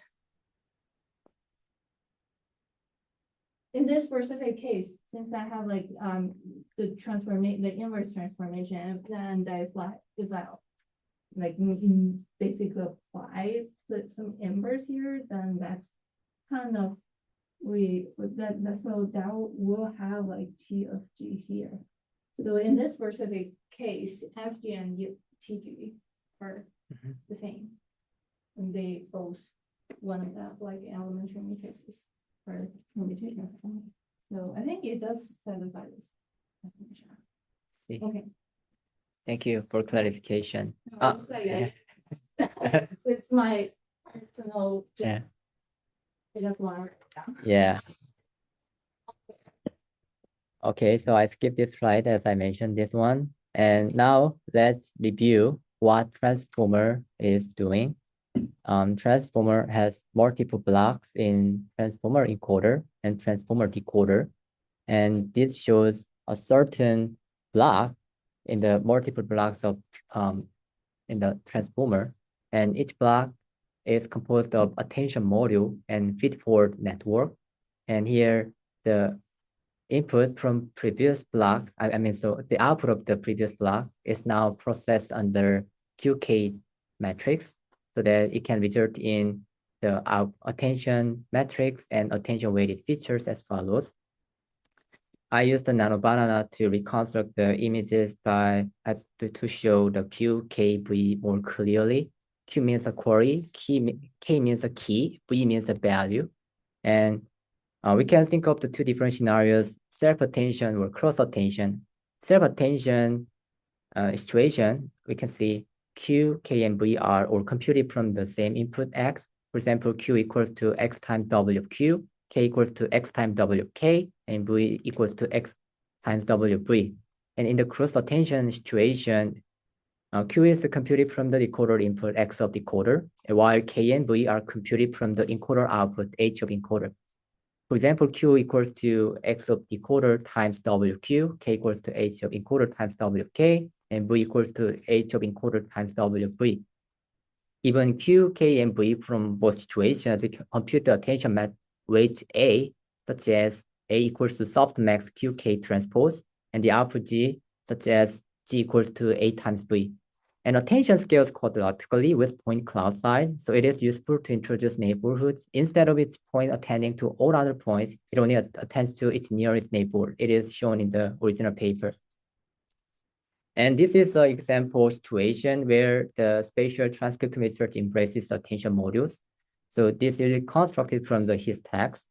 in this specific case, since I have like the transformation, the inverse transformation, and if I like basically apply some inverse here, then that's kind of so that will have like T of G here. So in this specific case, SG and TG are the same. And they both one of the like elementary matrices for permutation. So I think it does satisfy this definition. See. Okay. Thank you for clarification. No, it's my personal. Yeah. I just want to write it down. Yeah. Okay, so I skipped this slide as I mentioned this one. And now let's review what transformer is doing. Transformer has multiple blocks in transformer encoder and transformer decoder. And this shows a certain block in the multiple blocks of in the transformer. And each block is composed of attention module and feed-forward network. And here the input from previous block, so the output of the previous block is now processed under QK matrix so that it can result in the attention matrix and attention weighted features as follows. I used the nanobanana to reconstruct the images to show the QKV more clearly. Q means a query, K means a key, V means a value. And we can think of the two different scenarios, self-attention or cross-attention. Self-attention situation, we can see Q, K, and V are all computed from the same input X. For example, Q equals to X times W of Q, K equals to X times W of K, and V equals to X times W of V. And in the cross-attention situation, Q is computed from the decoder input X of decoder, while K and V are computed from the encoder output H of encoder. For example, Q equals to X of decoder times W of Q, K equals to H of encoder times W of K, and V equals to H of encoder times W of V. Even Q, K, and V from both situations, we can compute the attention weights A, such as A equals to softmax QK transpose, and the output G, such as G equals to A times V. And attention scales quadratically with point cloud side, so it is useful to introduce neighborhoods. Instead of its point attending to all other points, it only attends to its nearest neighbor. It is shown in the original paper. And this is an example situation where the spatial transcriptomics research embraces attention modules. So this is constructed from the his text.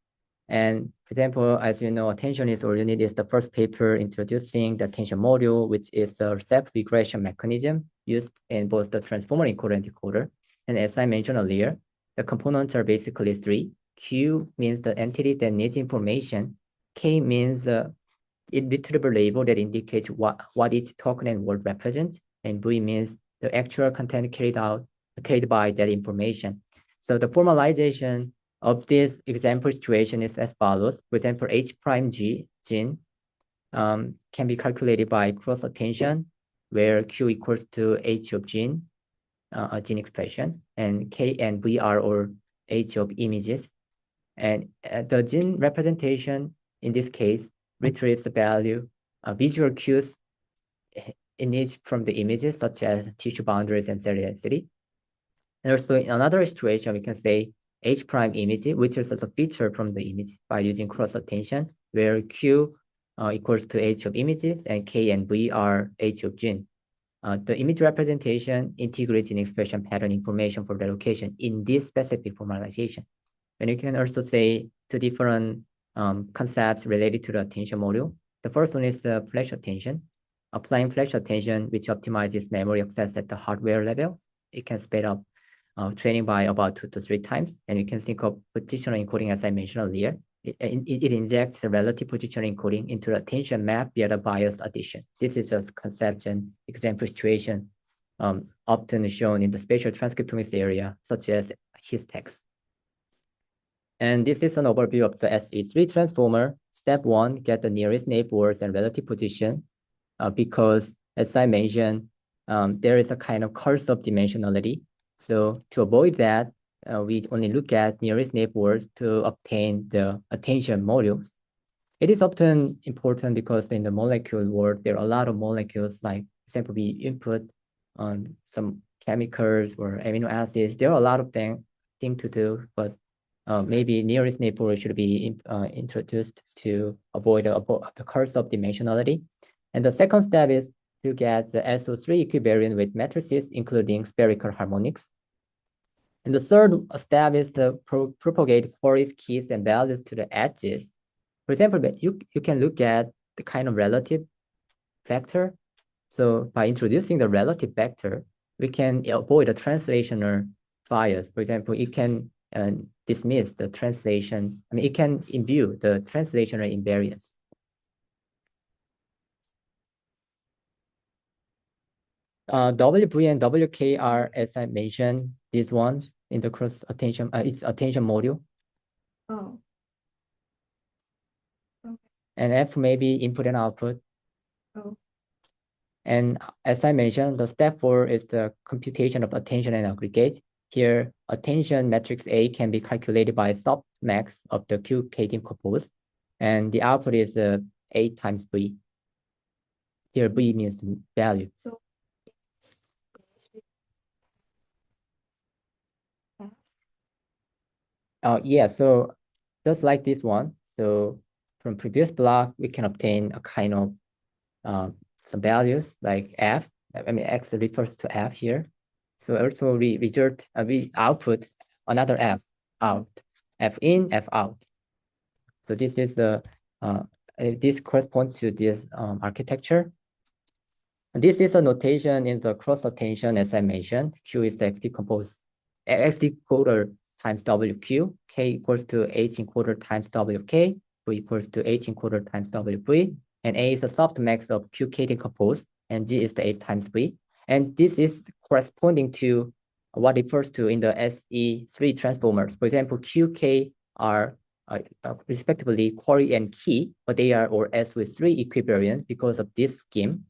And for example, as you know, attention is oriented is the first paper introducing the attention module, which is a self-regression mechanism used in both the transformer encoder and decoder. And as I mentioned earlier, the components are basically three. Q means the entity that needs information. K means retrievable label that indicates what each token and word represents. And V means the actual content carried by that information. So the formalization of this example situation is as follows. For example, H prime G gene can be calculated by cross attention, where Q equals to H of gene, a gene expression, and K and V are all H of images. And the gene representation in this case retrieves the value visual cues in each from the images, such as tissue boundaries and cell density. And also in another situation, we can say H prime image, which is also featured from the image by using cross attention, where Q equals to H of images, and K and V are H of gene. The image representation integrates in expression pattern information for the location in this specific formalization. And you can also say two different concepts related to the attention module. The first one is the flash attention. Applying flash attention, which optimizes memory access at the hardware level, it can speed up training by about 2 to 3 times. And you can think of positional encoding as I mentioned earlier. It injects the relative positional encoding into the attention map via the bias addition. This is just concept and example situation often shown in the spatial transcriptomics area, such as his text. And this is an overview of the SE3 transformer. Step 1, get the nearest neighbors and relative position, because as I mentioned, there is a kind of curse of dimensionality. So to avoid that, we only look at nearest neighbors to obtain the attention modules. It is often important because in the molecule world, there are a lot of molecules, like, for example, we input on some chemicals or amino acids. There are a lot of things to do, but maybe nearest neighbor should be introduced to avoid the curse of dimensionality. And the second step is to get the SO3 equivariant with matrices, including spherical harmonics. And the third step is to propagate queries, keys, and values to the edges. For example, you can look at the kind of relative vector. So by introducing the relative vector, we can avoid a translational bias. For example, it can dismiss the translation. I mean, it can imbue the translational invariance. WV and WK are, as I mentioned, these ones in the cross attention, it's attention module. Oh. Okay. And F may be input and output. Oh. And as I mentioned, the step 4 is the computation of attention and aggregate. Here, attention matrix A can be calculated by softmax of the QK decompose, and the output is A times V. Here, V means value. So yeah, so just like this one. So from previous block, we can obtain a kind of some values like F. I mean, X refers to F here. So also we output another F out, F in, F out. So this is the this corresponds to this architecture. And this is a notation in the cross attention, as I mentioned. Q is the X decoder times WQ, K equals to H encoder times WK, V equals to H encoder times WV, and A is the softmax of QK decompose, and G is the H times V. And this is corresponding to what refers to in the SE3 transformers. For example, QK are respectively query and key, but they are or S with 3 equivariant because of this scheme.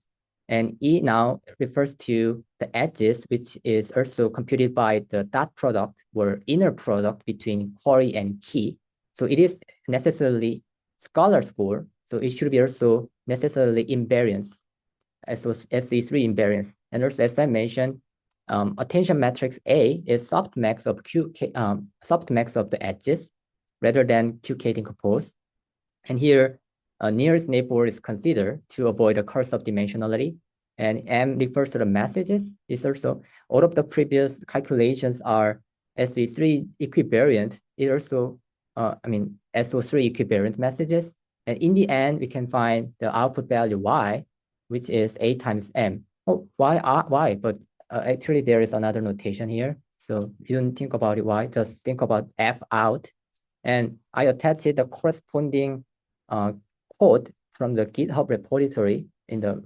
And E now refers to the edges, which is also computed by the dot product or inner product between query and key. So it is necessarily scalar score. So it should be also necessarily invariance, as was SE3 invariance. And also, as I mentioned, attention matrix A is softmax of QK, softmax of the edges rather than QK decompose. And here, nearest neighbor is considered to avoid a curse of dimensionality. And M refers to the messages. It's also, all of the previous calculations are SE3 equivariant. It also, SO3 equivariant messages. And in the end, we can find the output value Y, which is A times M. Oh, why? But actually, there is another notation here. So you don't think about it Y, just think about F out. And I attached the corresponding code from the GitHub repository in the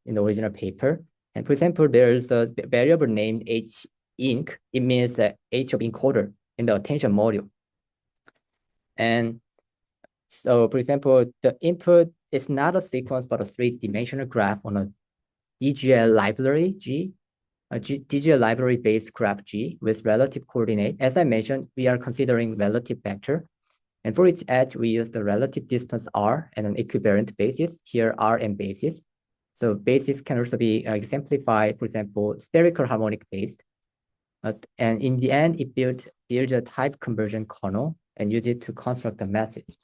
original paper. And for example, there's a variable named H inc. It means H of encoder in the attention module. And so, for example, the input is not a sequence, but a 3-dimensional graph on a DGL library G, a DGL library-based graph G with relative coordinate. As I mentioned, we are considering relative vector. And for each edge, we use the relative distance R and an equivariant basis, here R and basis. So basis can also be exemplified, for example, spherical harmonic based. And in the end, it builds a type conversion kernel and use it to construct the message.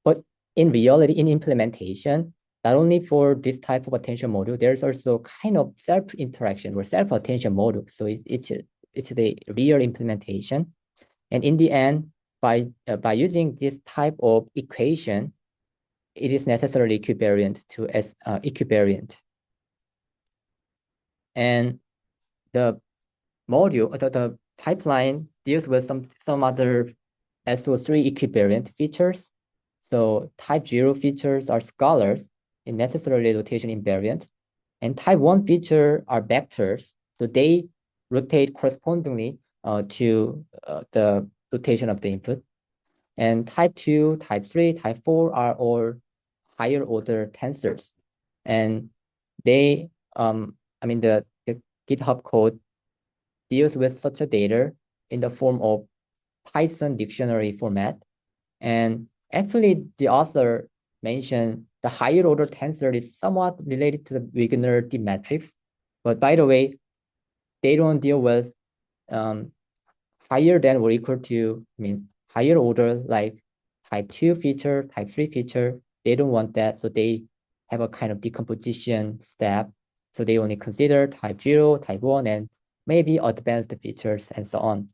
But in reality, in implementation, not only for this type of attention module, there's also kind of self-interaction or self-attention module. So it's the real implementation. And in the end, by using this type of equation, it is necessarily equivariant to equivariant. And the module, the pipeline deals with some other SO3 equivariant features. So type 0 features are scalars in necessarily rotation invariant. And type 1 feature are vectors. So they rotate correspondingly to the rotation of the input. And type 2, type 3, type 4 are all higher order tensors. And they, the GitHub code deals with such a data in the form of Python dictionary format. And actually, the author mentioned the higher order tensor is somewhat related to the Wigner D matrix. But by the way, they don't deal with higher than or equal to, higher order like type 2 feature, type 3 feature. They don't want that. So they have a kind of decomposition step. So they only consider type 0, type 1, and maybe advanced features and so on.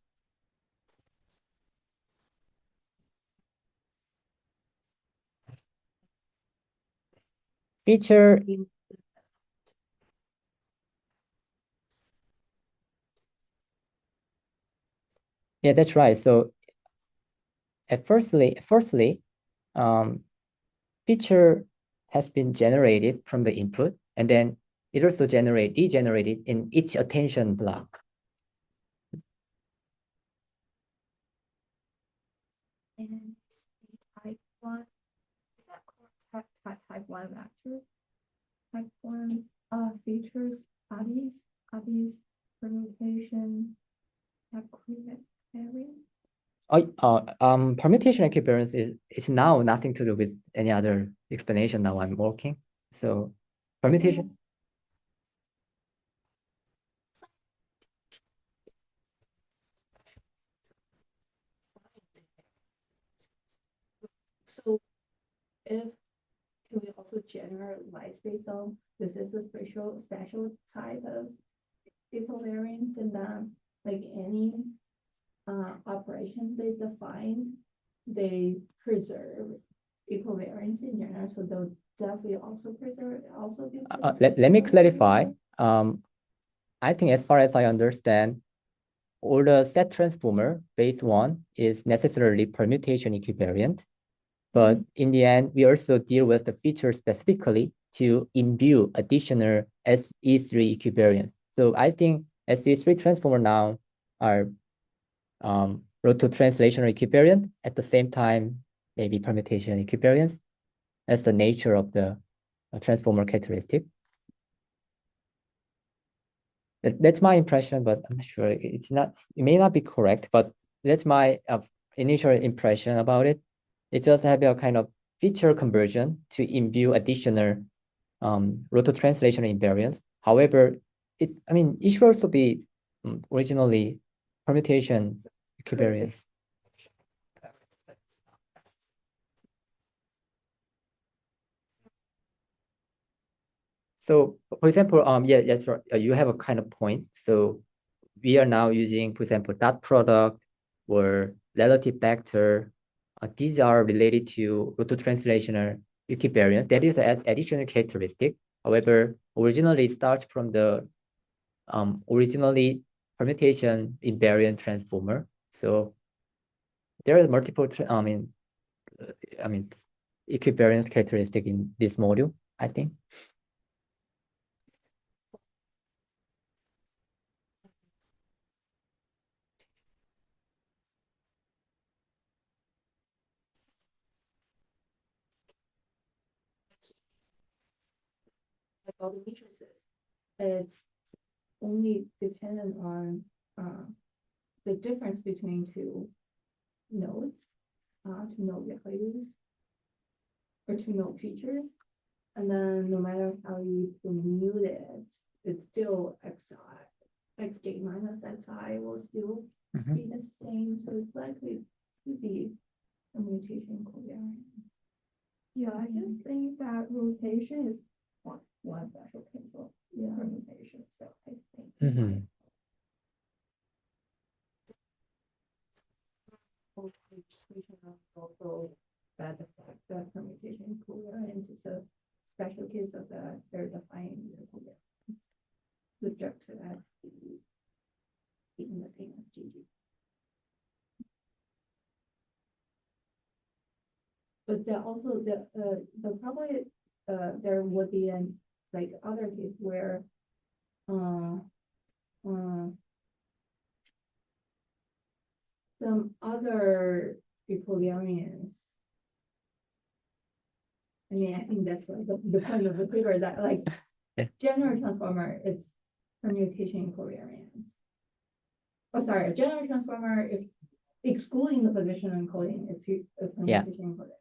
Feature. Yeah, that's right. So firstly, feature has been generated from the input, and then it also regenerated in each attention block. And type 1, is that called type 1 vector? Type 1 features, are these permutation equivariant? Permutation equivariance is now nothing to do with any other explanation now I'm working. So permutation. So if can we also generalize based on this is a special type of equivariance, and then like any operation they define, they preserve equivariance in general, so they'll definitely also preserve Let me clarify. I think as far as I understand, all the set transformer base 1 is necessarily permutation equivariant. But in the end, we also deal with the feature specifically to imbue additional SE3 equivariance. So I think SE3 transformer now are roto-translational equivariant, at the same time, maybe permutation equivariance. That's the nature of the transformer characteristic. That's my impression, but I'm not sure. It may not be correct, but that's my initial impression about it. It just have a kind of feature conversion to imbue additional roto-translational invariance. However, it should also be originally permutation equivariance. So, for example, yes, you have a kind of point. So we are now using, for example, dot product or relative vector. These are related to roto-translational equivariance. That is an additional characteristic. However, originally it starts from the originally permutation invariant transformer. So there are multiple equivariance characteristic in this module, I think. like all the matrices. It's only dependent on the difference between two nodes, two node values, or two node features. And then no matter how you commute it, it's still xj minus xi will still be the same. So it's likely to be a mutation covariance. Yeah, I just think that rotation is one special case of permutation, so I think. Mhm. Also bad effect, the permutation covariance is a special case of the they're defining the covariance. Subject to that in the same as GG. But there also the probably there would be an like other case where some other equivariance. I mean, I think that's like the point of the paper that like Yeah. general transformer, it's permutation covariance. Oh, sorry, a general transformer is excluding the position encoding, it's a permutation covariance.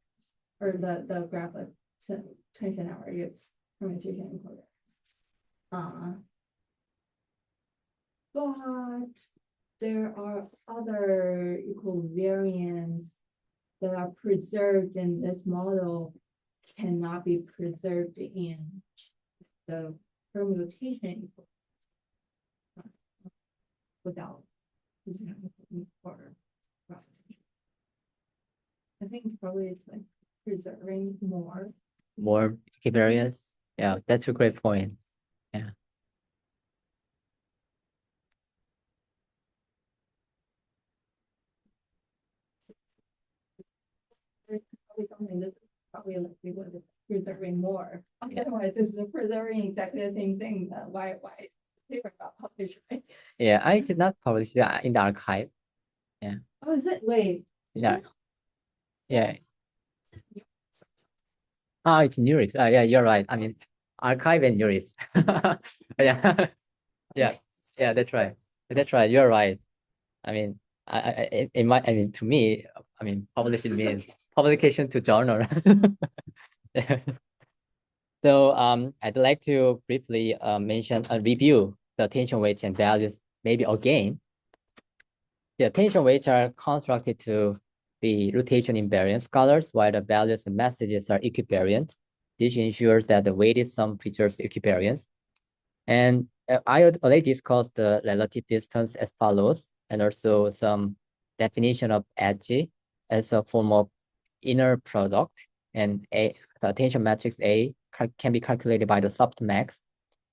Or the graph of tension hour, it's permutation covariance. But there are other equivariants that are preserved in this model cannot be preserved in the permutation without or I think probably it's like preserving more. More equivariance. Yeah, that's a great point. Yeah. Probably something this is probably like we would preserving more. Otherwise, it's just preserving exactly the same thing. Why paper got published, right? Yeah, I did not publish that in the archive. Oh, is it? Wait. Yeah. Yeah. Oh, it's Nuris. Yeah, you're right. I mean, archive and Nuris. Yeah. Yeah. Yeah, that's right. That's right. You're right. I mean, I mean, to me, I mean, publishing means publication to journal. Yeah. So I'd like to briefly mention and review the attention weights and values maybe again. The attention weights are constructed to be rotation invariant scalars, while the values and messages are equivariant. This ensures that the weighted sum preserves equivariance. And I already discussed the relative distance as follows, and also some definition of edge as a form of inner product. And the attention matrix A can be calculated by the softmax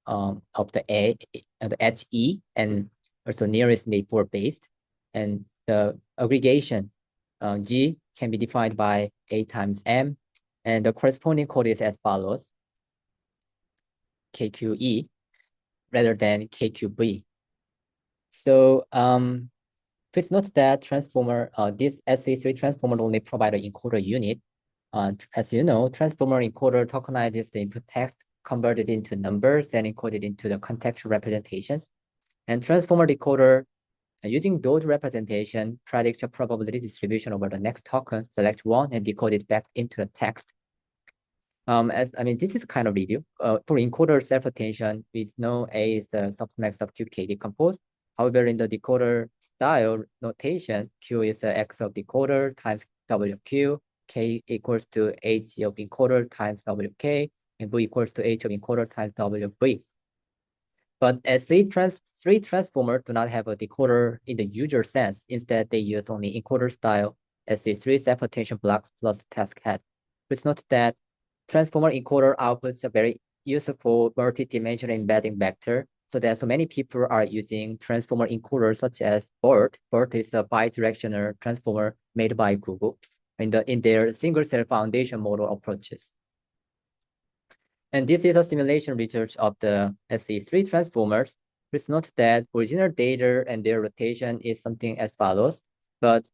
of the HE and also nearest neighbor based. And the aggregation G can be defined by A times M. And the corresponding code is as follows: KQE rather than KQB. So please note that transformer, this SE3 transformer only provide an encoder unit. As you know, transformer encoder tokenizes the input text, converted into numbers, and encoded into the contextual representations. And transformer decoder, using those representation, predicts a probability distribution over the next token, select one, and decode it back into the text. This is kind of review. For encoder self-attention, we know A is the softmax of QK decomposed. However, in the decoder style notation, Q is the X of decoder times WQ, K equals to H of encoder times WK, and V equals to H of encoder times WV. But SE3 transformer do not have a decoder in the usual sense. Instead, they use only encoder style SE3 self-attention blocks plus task head. Please note that transformer encoder outputs a very useful multi-dimensional embedding vector, so that so many people are using transformer encoders such as BERT. BERT is a bidirectional transformer made by Google in their single cell foundation model approaches. And this is a simulation result of the SE3 transformers. Please note that original data and their rotation is something as follows, but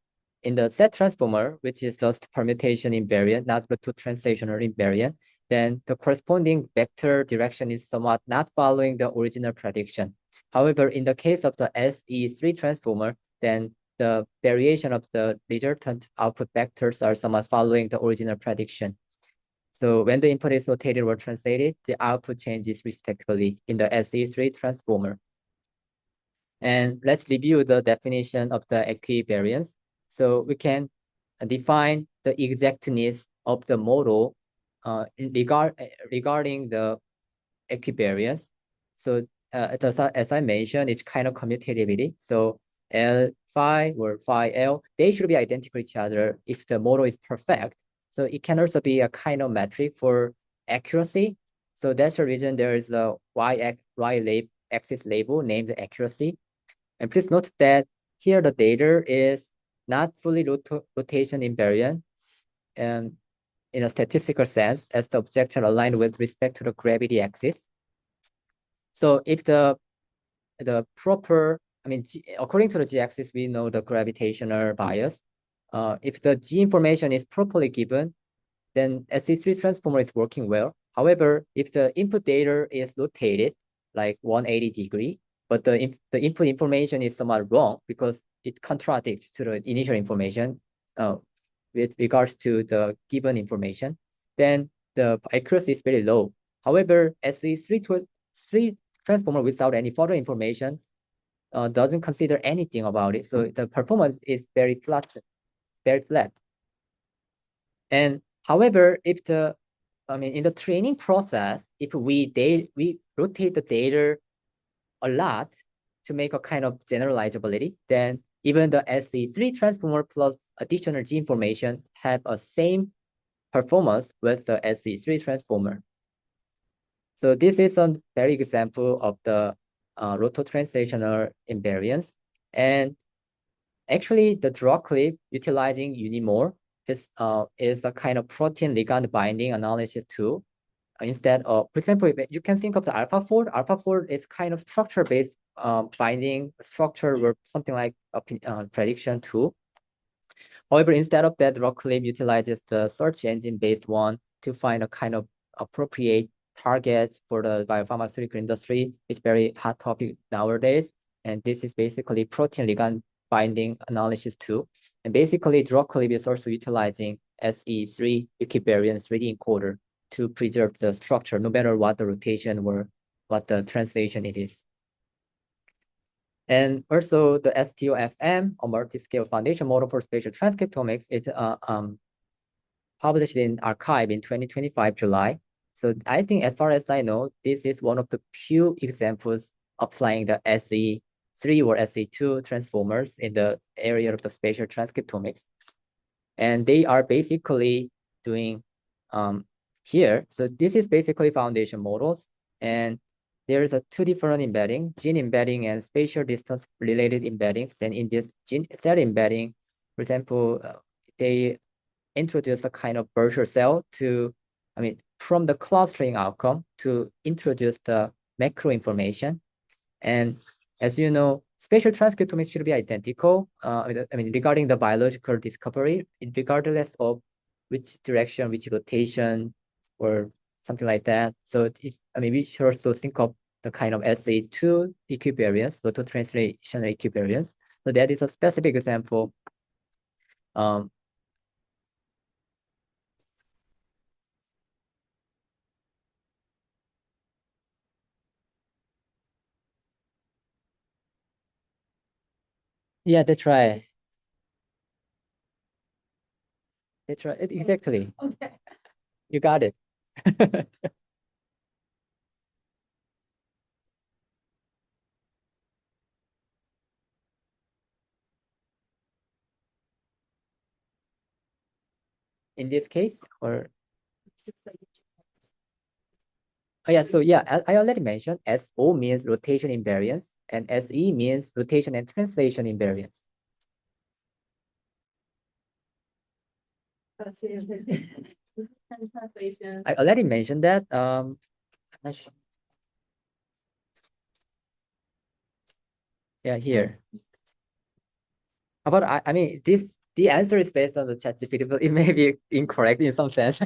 in the set transformer, which is just permutation invariant, not Bluetooth translational invariant, then the corresponding vector direction is somewhat not following the original prediction. However, in the case of the SE3 transformer, then the variation of the resultant output vectors are somewhat following the original prediction. So when the input is rotated or translated, the output changes respectively in the SE3 transformer. And let's review the definition of the equivariance. So we can define the exactness of the model regarding the equivariance. So as I mentioned, it's kind of commutativity. So L phi or phi L, they should be identical to each other if the model is perfect. So it can also be a kind of metric for accuracy. So that's the reason there is a y-axis label named accuracy. And please note that here the data is not fully rotation invariant and in a statistical sense as the objects are aligned with respect to the gravity axis. So if the proper, according to the g-axis, we know the gravitational bias. If the g information is properly given, then SE3 transformer is working well. However, if the input data is rotated like 180 degree, but the input information is somewhat wrong because it contradicts to the initial information with regards to the given information, then the accuracy is very low. However, SE3 transformer without any further information doesn't consider anything about it. So the performance is very flat. And however, if in the training process, if we rotate the data a lot to make a kind of generalizability, then even the SE3 transformer plus additional G information have a same performance with the SE3 transformer. So this is a very example of the rototranslational invariance. And actually, the draw clip utilizing Unimore is a kind of protein ligand binding analysis tool. Instead of, for example, you can think of the AlphaFold. AlphaFold is kind of structure-based binding structure or something like a prediction tool. However, instead of that, RockClip utilizes the search engine-based one to find a kind of appropriate target for the biopharmaceutical industry. It's very hot topic nowadays. And this is basically protein ligand binding analysis tool. And basically, RockClip is also utilizing SE3 equivariant 3D encoder to preserve the structure, no matter what the rotation or what the translation it is. And also the STOFM, a multi-scale foundation model for spatial transcriptomics, is published in arXiv in 2025 July. So I think as far as I know, this is one of the few examples applying the SE3 or SE2 transformers in the area of the spatial transcriptomics. And they are basically doing here. So this is basically foundation models. And there's two different embedding, gene embedding and spatial distance related embeddings. And in this gene cell embedding, for example, they introduce a kind of virtual cell to, from the clustering outcome to introduce the macro information. And as you know, spatial transcriptomics should be identical. Regarding the biological discovery, regardless of which direction, which rotation, or something like that. So we should also think of the kind of SE2 equivariance, rototranslational equivariance. So that is a specific example. Yeah, that's right. That's right. Exactly. Okay. You got it. In this case, or oh yeah, so yeah, I already mentioned SO means rotation invariance and SE means rotation and translation invariance. Translation. I already mentioned that. I'm not sure. Yeah, here. About the answer is based on the ChatGPT, but it may be incorrect in some sense.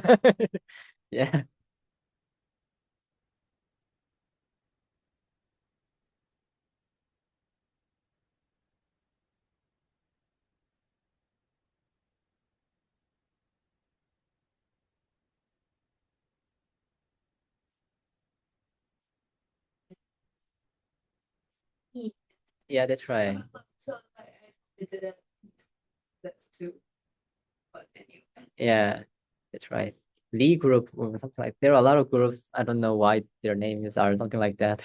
Yeah. Yeah, that's right. So I did it. That's two. But anyway. Yeah, that's right. Lee group or something like. There are a lot of groups. I don't know why their names are something like that.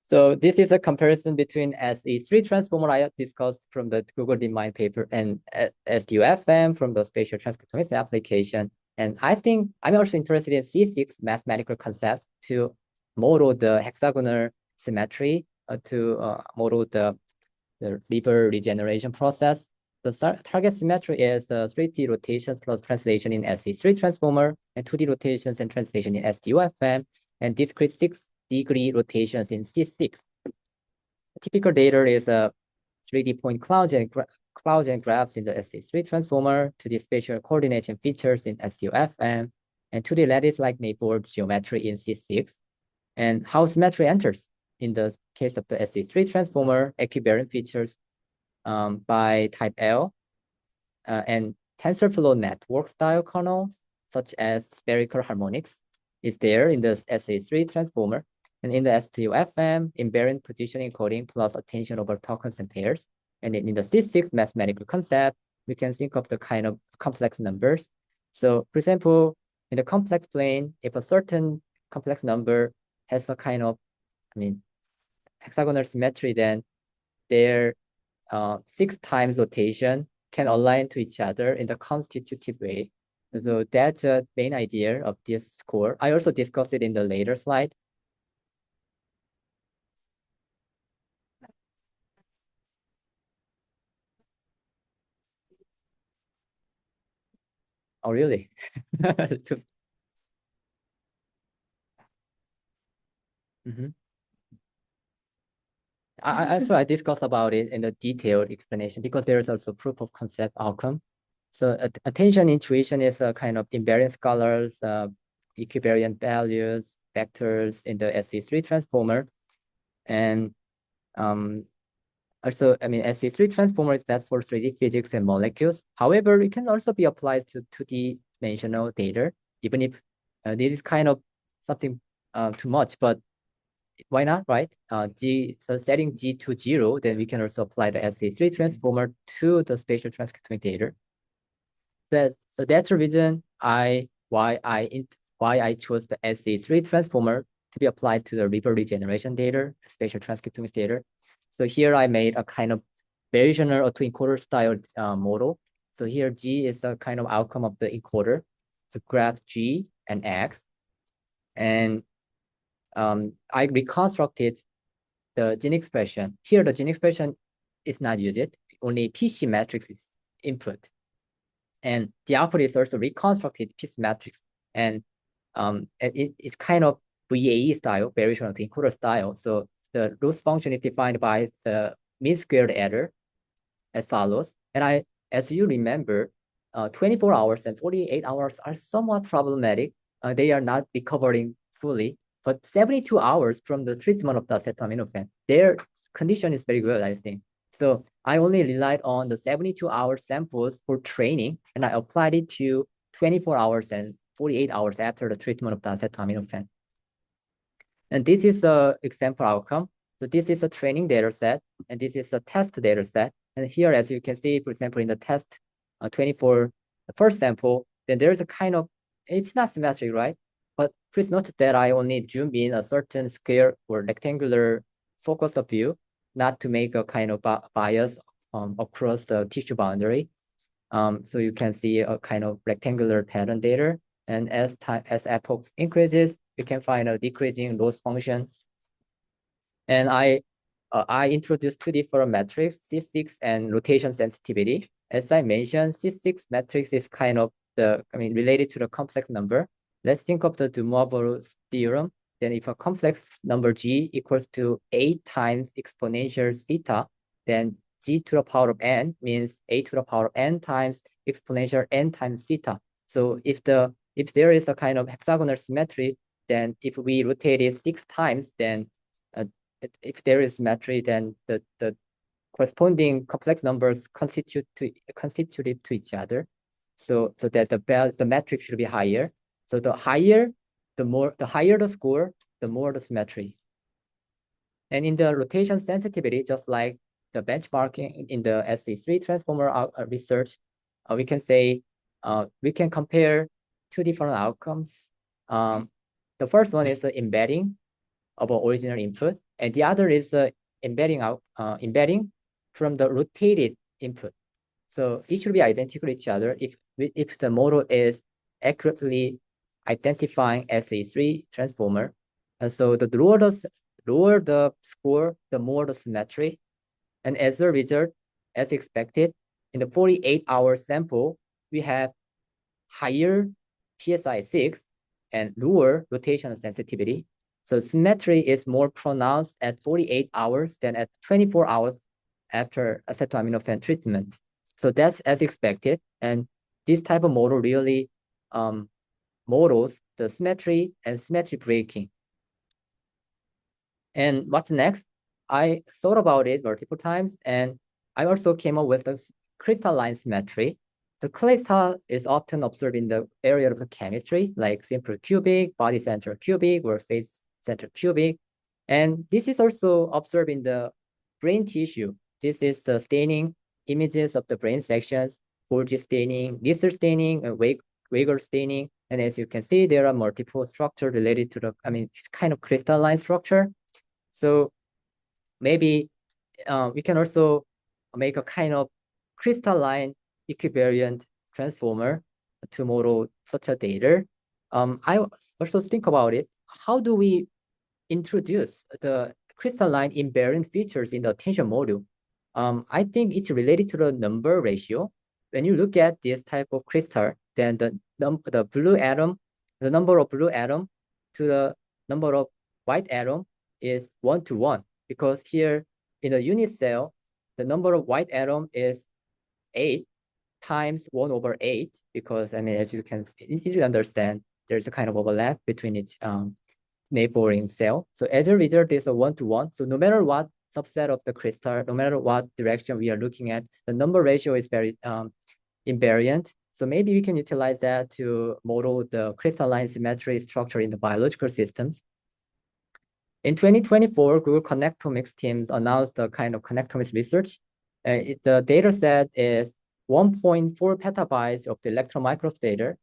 So this is a comparison between SE3 transformer I discussed from the Google DeepMind paper and SDUFM from the spatial transcriptomics application. And I think I'm also interested in C6 mathematical concept to model the hexagonal symmetry, to model the Lieber regeneration process. The target symmetry is 3D rotation plus translation in SE3 transformer and 2D rotations and translation in SDUFM and discrete 6-degree rotations in C6. Typical data is 3D point clouds and graphs in the SE3 transformer, 2D spatial coordination features in SDUFM, and 2D lattice-like neighborhood geometry in C6. And how symmetry enters in the case of the SE3 transformer, equivariant features by type L and TensorFlow network style kernels, such as spherical harmonics, is there in the SE3 transformer. And in the STUFM, invariant position encoding plus attention over tokens and pairs. And in the C6 mathematical concept, we can think of the kind of complex numbers. So for example, in the complex plane, if a certain complex number has a kind of, hexagonal symmetry, then their 6 times rotation can align to each other in the constitutive way. So that's the main idea of this score. I also discussed it in the later slide. Oh, really? I discussed about it in a detailed explanation because there is also proof of concept outcome. So attention intuition is a kind of invariant scalars, equivariant values, vectors in the SE3 transformer. And also, SE3 transformer is best for 3D physics and molecules. However, it can also be applied to 2D-dimensional data, even if this is kind of something too much, but why not, right? So setting G to 0, then we can also apply the SE3 transformer to the spatial transcriptomic data. So that's the reason why I chose the SE3 transformer to be applied to the Lieber regeneration data, spatial transcriptomics data. So here I made a kind of variational autoencoder style model. So here G is the kind of outcome of the encoder. So graph G and X. And I reconstructed the gene expression. Here the gene expression is not used, only PC matrix is input. And the output is also reconstructed PC matrix. And it's kind of VAE style, variational autoencoder style. So the loss function is defined by the mean squared error as follows. And as you remember, 24 hours and 48 hours are somewhat problematic. They are not recovering fully, but 72 hours from the treatment of the acetaminophen, their condition is very good, I think. So I only relied on the 72-hour samples for training, and I applied it to 24 hours and 48 hours after the treatment of the acetaminophen. And this is the example outcome. So this is a training data set, and this is a test data set. And here, as you can see, for example, in the test 24, the first sample, then there's a kind of, it's not symmetric, right? But please note that I only zoom in a certain square or rectangular focus of view, not to make a kind of bias across the tissue boundary. So you can see a kind of rectangular pattern data. And as epoch increases, you can find a decreasing loss function. And I introduced 2 different metrics, C6 and rotation sensitivity. As I mentioned, C6 matrix is kind of related to the complex number. Let's think of the de Moivre's theorem. Then if a complex number G equals to 8 times exponential theta, then G to the power of N means A to the power of N times exponential N times theta. So if there is a kind of hexagonal symmetry, then if we rotate it 6 times, then if there is symmetry, then the corresponding complex numbers constitutive to each other, so that the metric should be higher. So the higher the score, the more the symmetry. And in the rotation sensitivity, just like the benchmarking in the SE3 transformer research, we can say we can compare two different outcomes. The first one is the embedding of an original input, and the other is the embedding from the rotated input. So it should be identical to each other if the model is accurately identifying SE3 transformer. And so the lower the score, the more the symmetry. And as a result, as expected, in the 48-hour sample, we have higher PSI 6 and lower rotational sensitivity. So symmetry is more pronounced at 48 hours than at 24 hours after acetoaminofen treatment. So that's as expected. And this type of model really models the symmetry and symmetry breaking. And what's next? I thought about it multiple times, and I also came up with a crystalline symmetry. So crystal is often observed in the area of the chemistry, like simple cubic, body center cubic, or face center cubic. And this is also observed in the brain tissue. This is the staining images of the brain sections, Golgi staining, Lisser staining, and Weger staining. And as you can see, there are multiple structures related to it's kind of crystalline structure. So maybe we can also make a kind of crystalline equivariant transformer to model such a data. I also think about it. How do we introduce the crystalline invariant features in the attention module? I think it's related to the number ratio. When you look at this type of crystal, then the blue atom, the number of blue atom to the number of white atom is 1-to-1, because here in the unit cell, the number of white atom is 8 times 1/8, because as you can easily understand, there's a kind of overlap between each neighboring cell. So as a result, there's a 1-to-1. So no matter what subset of the crystal, no matter what direction we are looking at, the number ratio is very invariant. So maybe we can utilize that to model the crystalline symmetry structure in the biological systems. In 2024, Google Connectomics teams announced the kind of connectomics research. The data set is 1.4 petabytes of the electron micrograph data,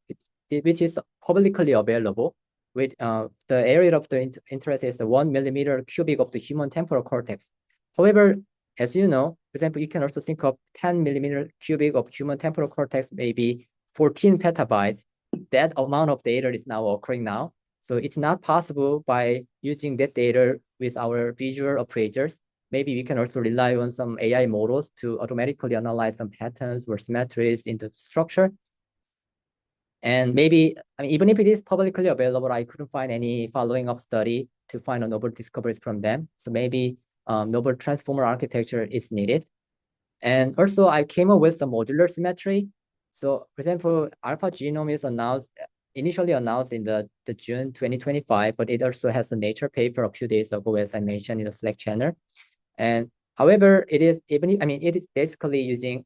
which is publicly available. With the area of the interest is 1 millimeter cubic of the human temporal cortex. However, as you know, for example, you can also think of 10 millimeter cubic of human temporal cortex, maybe 14 petabytes. That amount of data is now occurring now. So it's not possible by using that data with our visual appraisers. Maybe we can also rely on some AI models to automatically analyze some patterns or symmetries in the structure. And maybe, even if it is publicly available, I couldn't find any following up study to find a novel discoveries from them. So maybe novel transformer architecture is needed. And also I came up with some modular symmetry. So for example, alpha genome is initially announced in the June 2025, but it also has a Nature paper a few days ago, as I mentioned in the Slack channel. And however, it is basically using,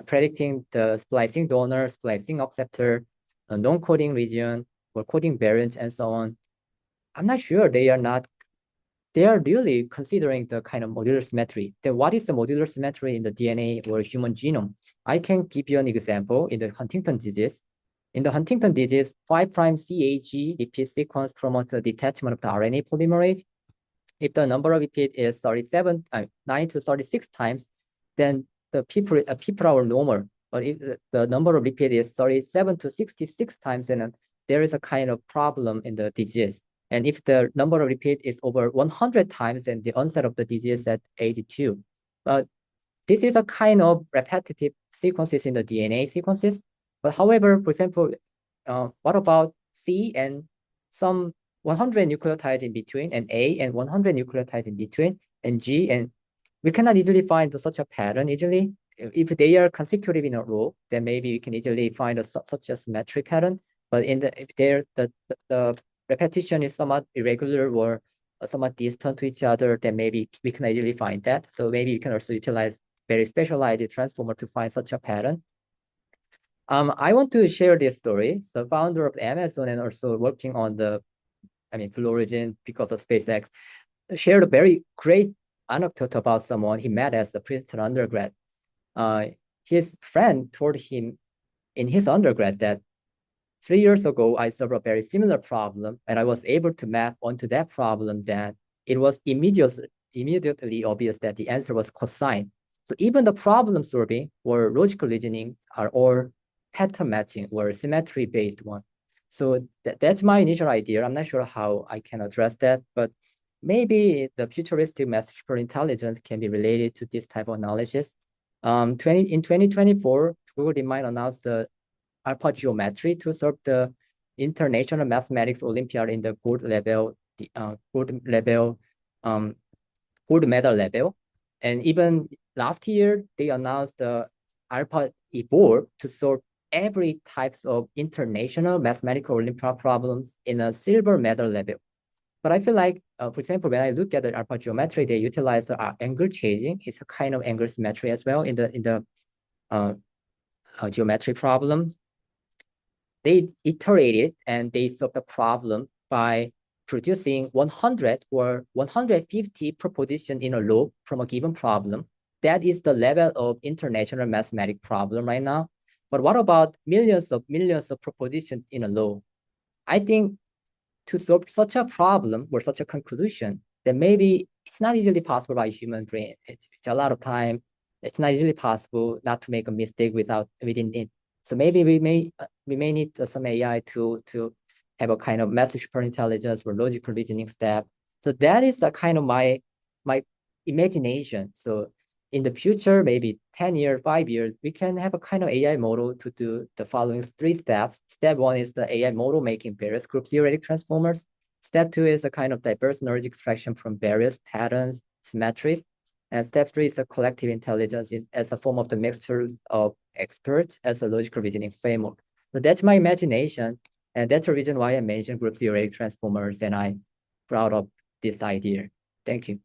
predicting the splicing donor, splicing acceptor, non-coding region, or coding variants, and so on. I'm not sure they are really considering the kind of modular symmetry. Then what is the modular symmetry in the DNA or human genome? I can give you an example in the Huntington disease. In the Huntington disease, 5' CAG repeat sequence promotes the detachment of the RNA polymerase. If the number of repeat is 9 to 36 times, then the people are normal. But if the number of repeat is 37 to 66 times, then there is a kind of problem in the disease. And if the number of repeat is over 100 times, then the onset of the disease at age 2. But this is a kind of repetitive sequences in the DNA sequences. But however, for example, what about C and some 100 nucleotides in between, and A and 100 nucleotides in between, and G, and we cannot easily find such a pattern easily. If they are consecutive in a row, then maybe we can easily find such a symmetric pattern. But if the repetition is somewhat irregular or somewhat distant to each other, then maybe we can easily find that. So maybe you can also utilize very specialized transformer to find such a pattern. I want to share this story. So founder of Amazon and also working on the, Blue Origin because of SpaceX, shared a very great anecdote about someone he met as a Princeton undergrad. His friend told him in his undergrad that 3 years ago, I solved a very similar problem, and I was able to map onto that problem that it was immediately obvious that the answer was cosine. So even the problem solving or logical reasoning are all pattern matching or symmetry-based one. So that's my initial idea. I'm not sure how I can address that, but maybe the futuristic math superintelligence can be related to this type of analysis. In 2024, Google DeepMind announced the alpha geometry to serve the International Mathematics Olympiad in the gold medal level. And even last year, they announced the alpha evolve to solve every types of international mathematical Olympiad problems in a silver medal level. But I feel like, for example, when I look at the alpha geometry, they utilize the angle changing. It's a kind of angle symmetry as well in the geometry problem. They iterated and they solved the problem by producing 100 or 150 propositions in a row from a given problem. That is the level of international mathematics problem right now. But what about millions of propositions in a row? I think to solve such a problem or such a conclusion, that maybe it's not easily possible by human brain. It's a lot of time. It's not easily possible not to make a mistake within it. So maybe we may need some AI to have a kind of message per intelligence or logical reasoning step. So that is the kind of my imagination. So in the future, maybe 10 years, 5 years, we can have a kind of AI model to do the following 3 steps. Step 1 is the AI model making various group-theoretic transformers. Step 2 is a kind of diverse knowledge extraction from various patterns, symmetries. And step 3 is a collective intelligence as a form of the mixture of experts as a logical reasoning framework. So that's my imagination. And that's the reason why I mentioned group-theoretic transformers, and I'm proud of this idea. Thank you.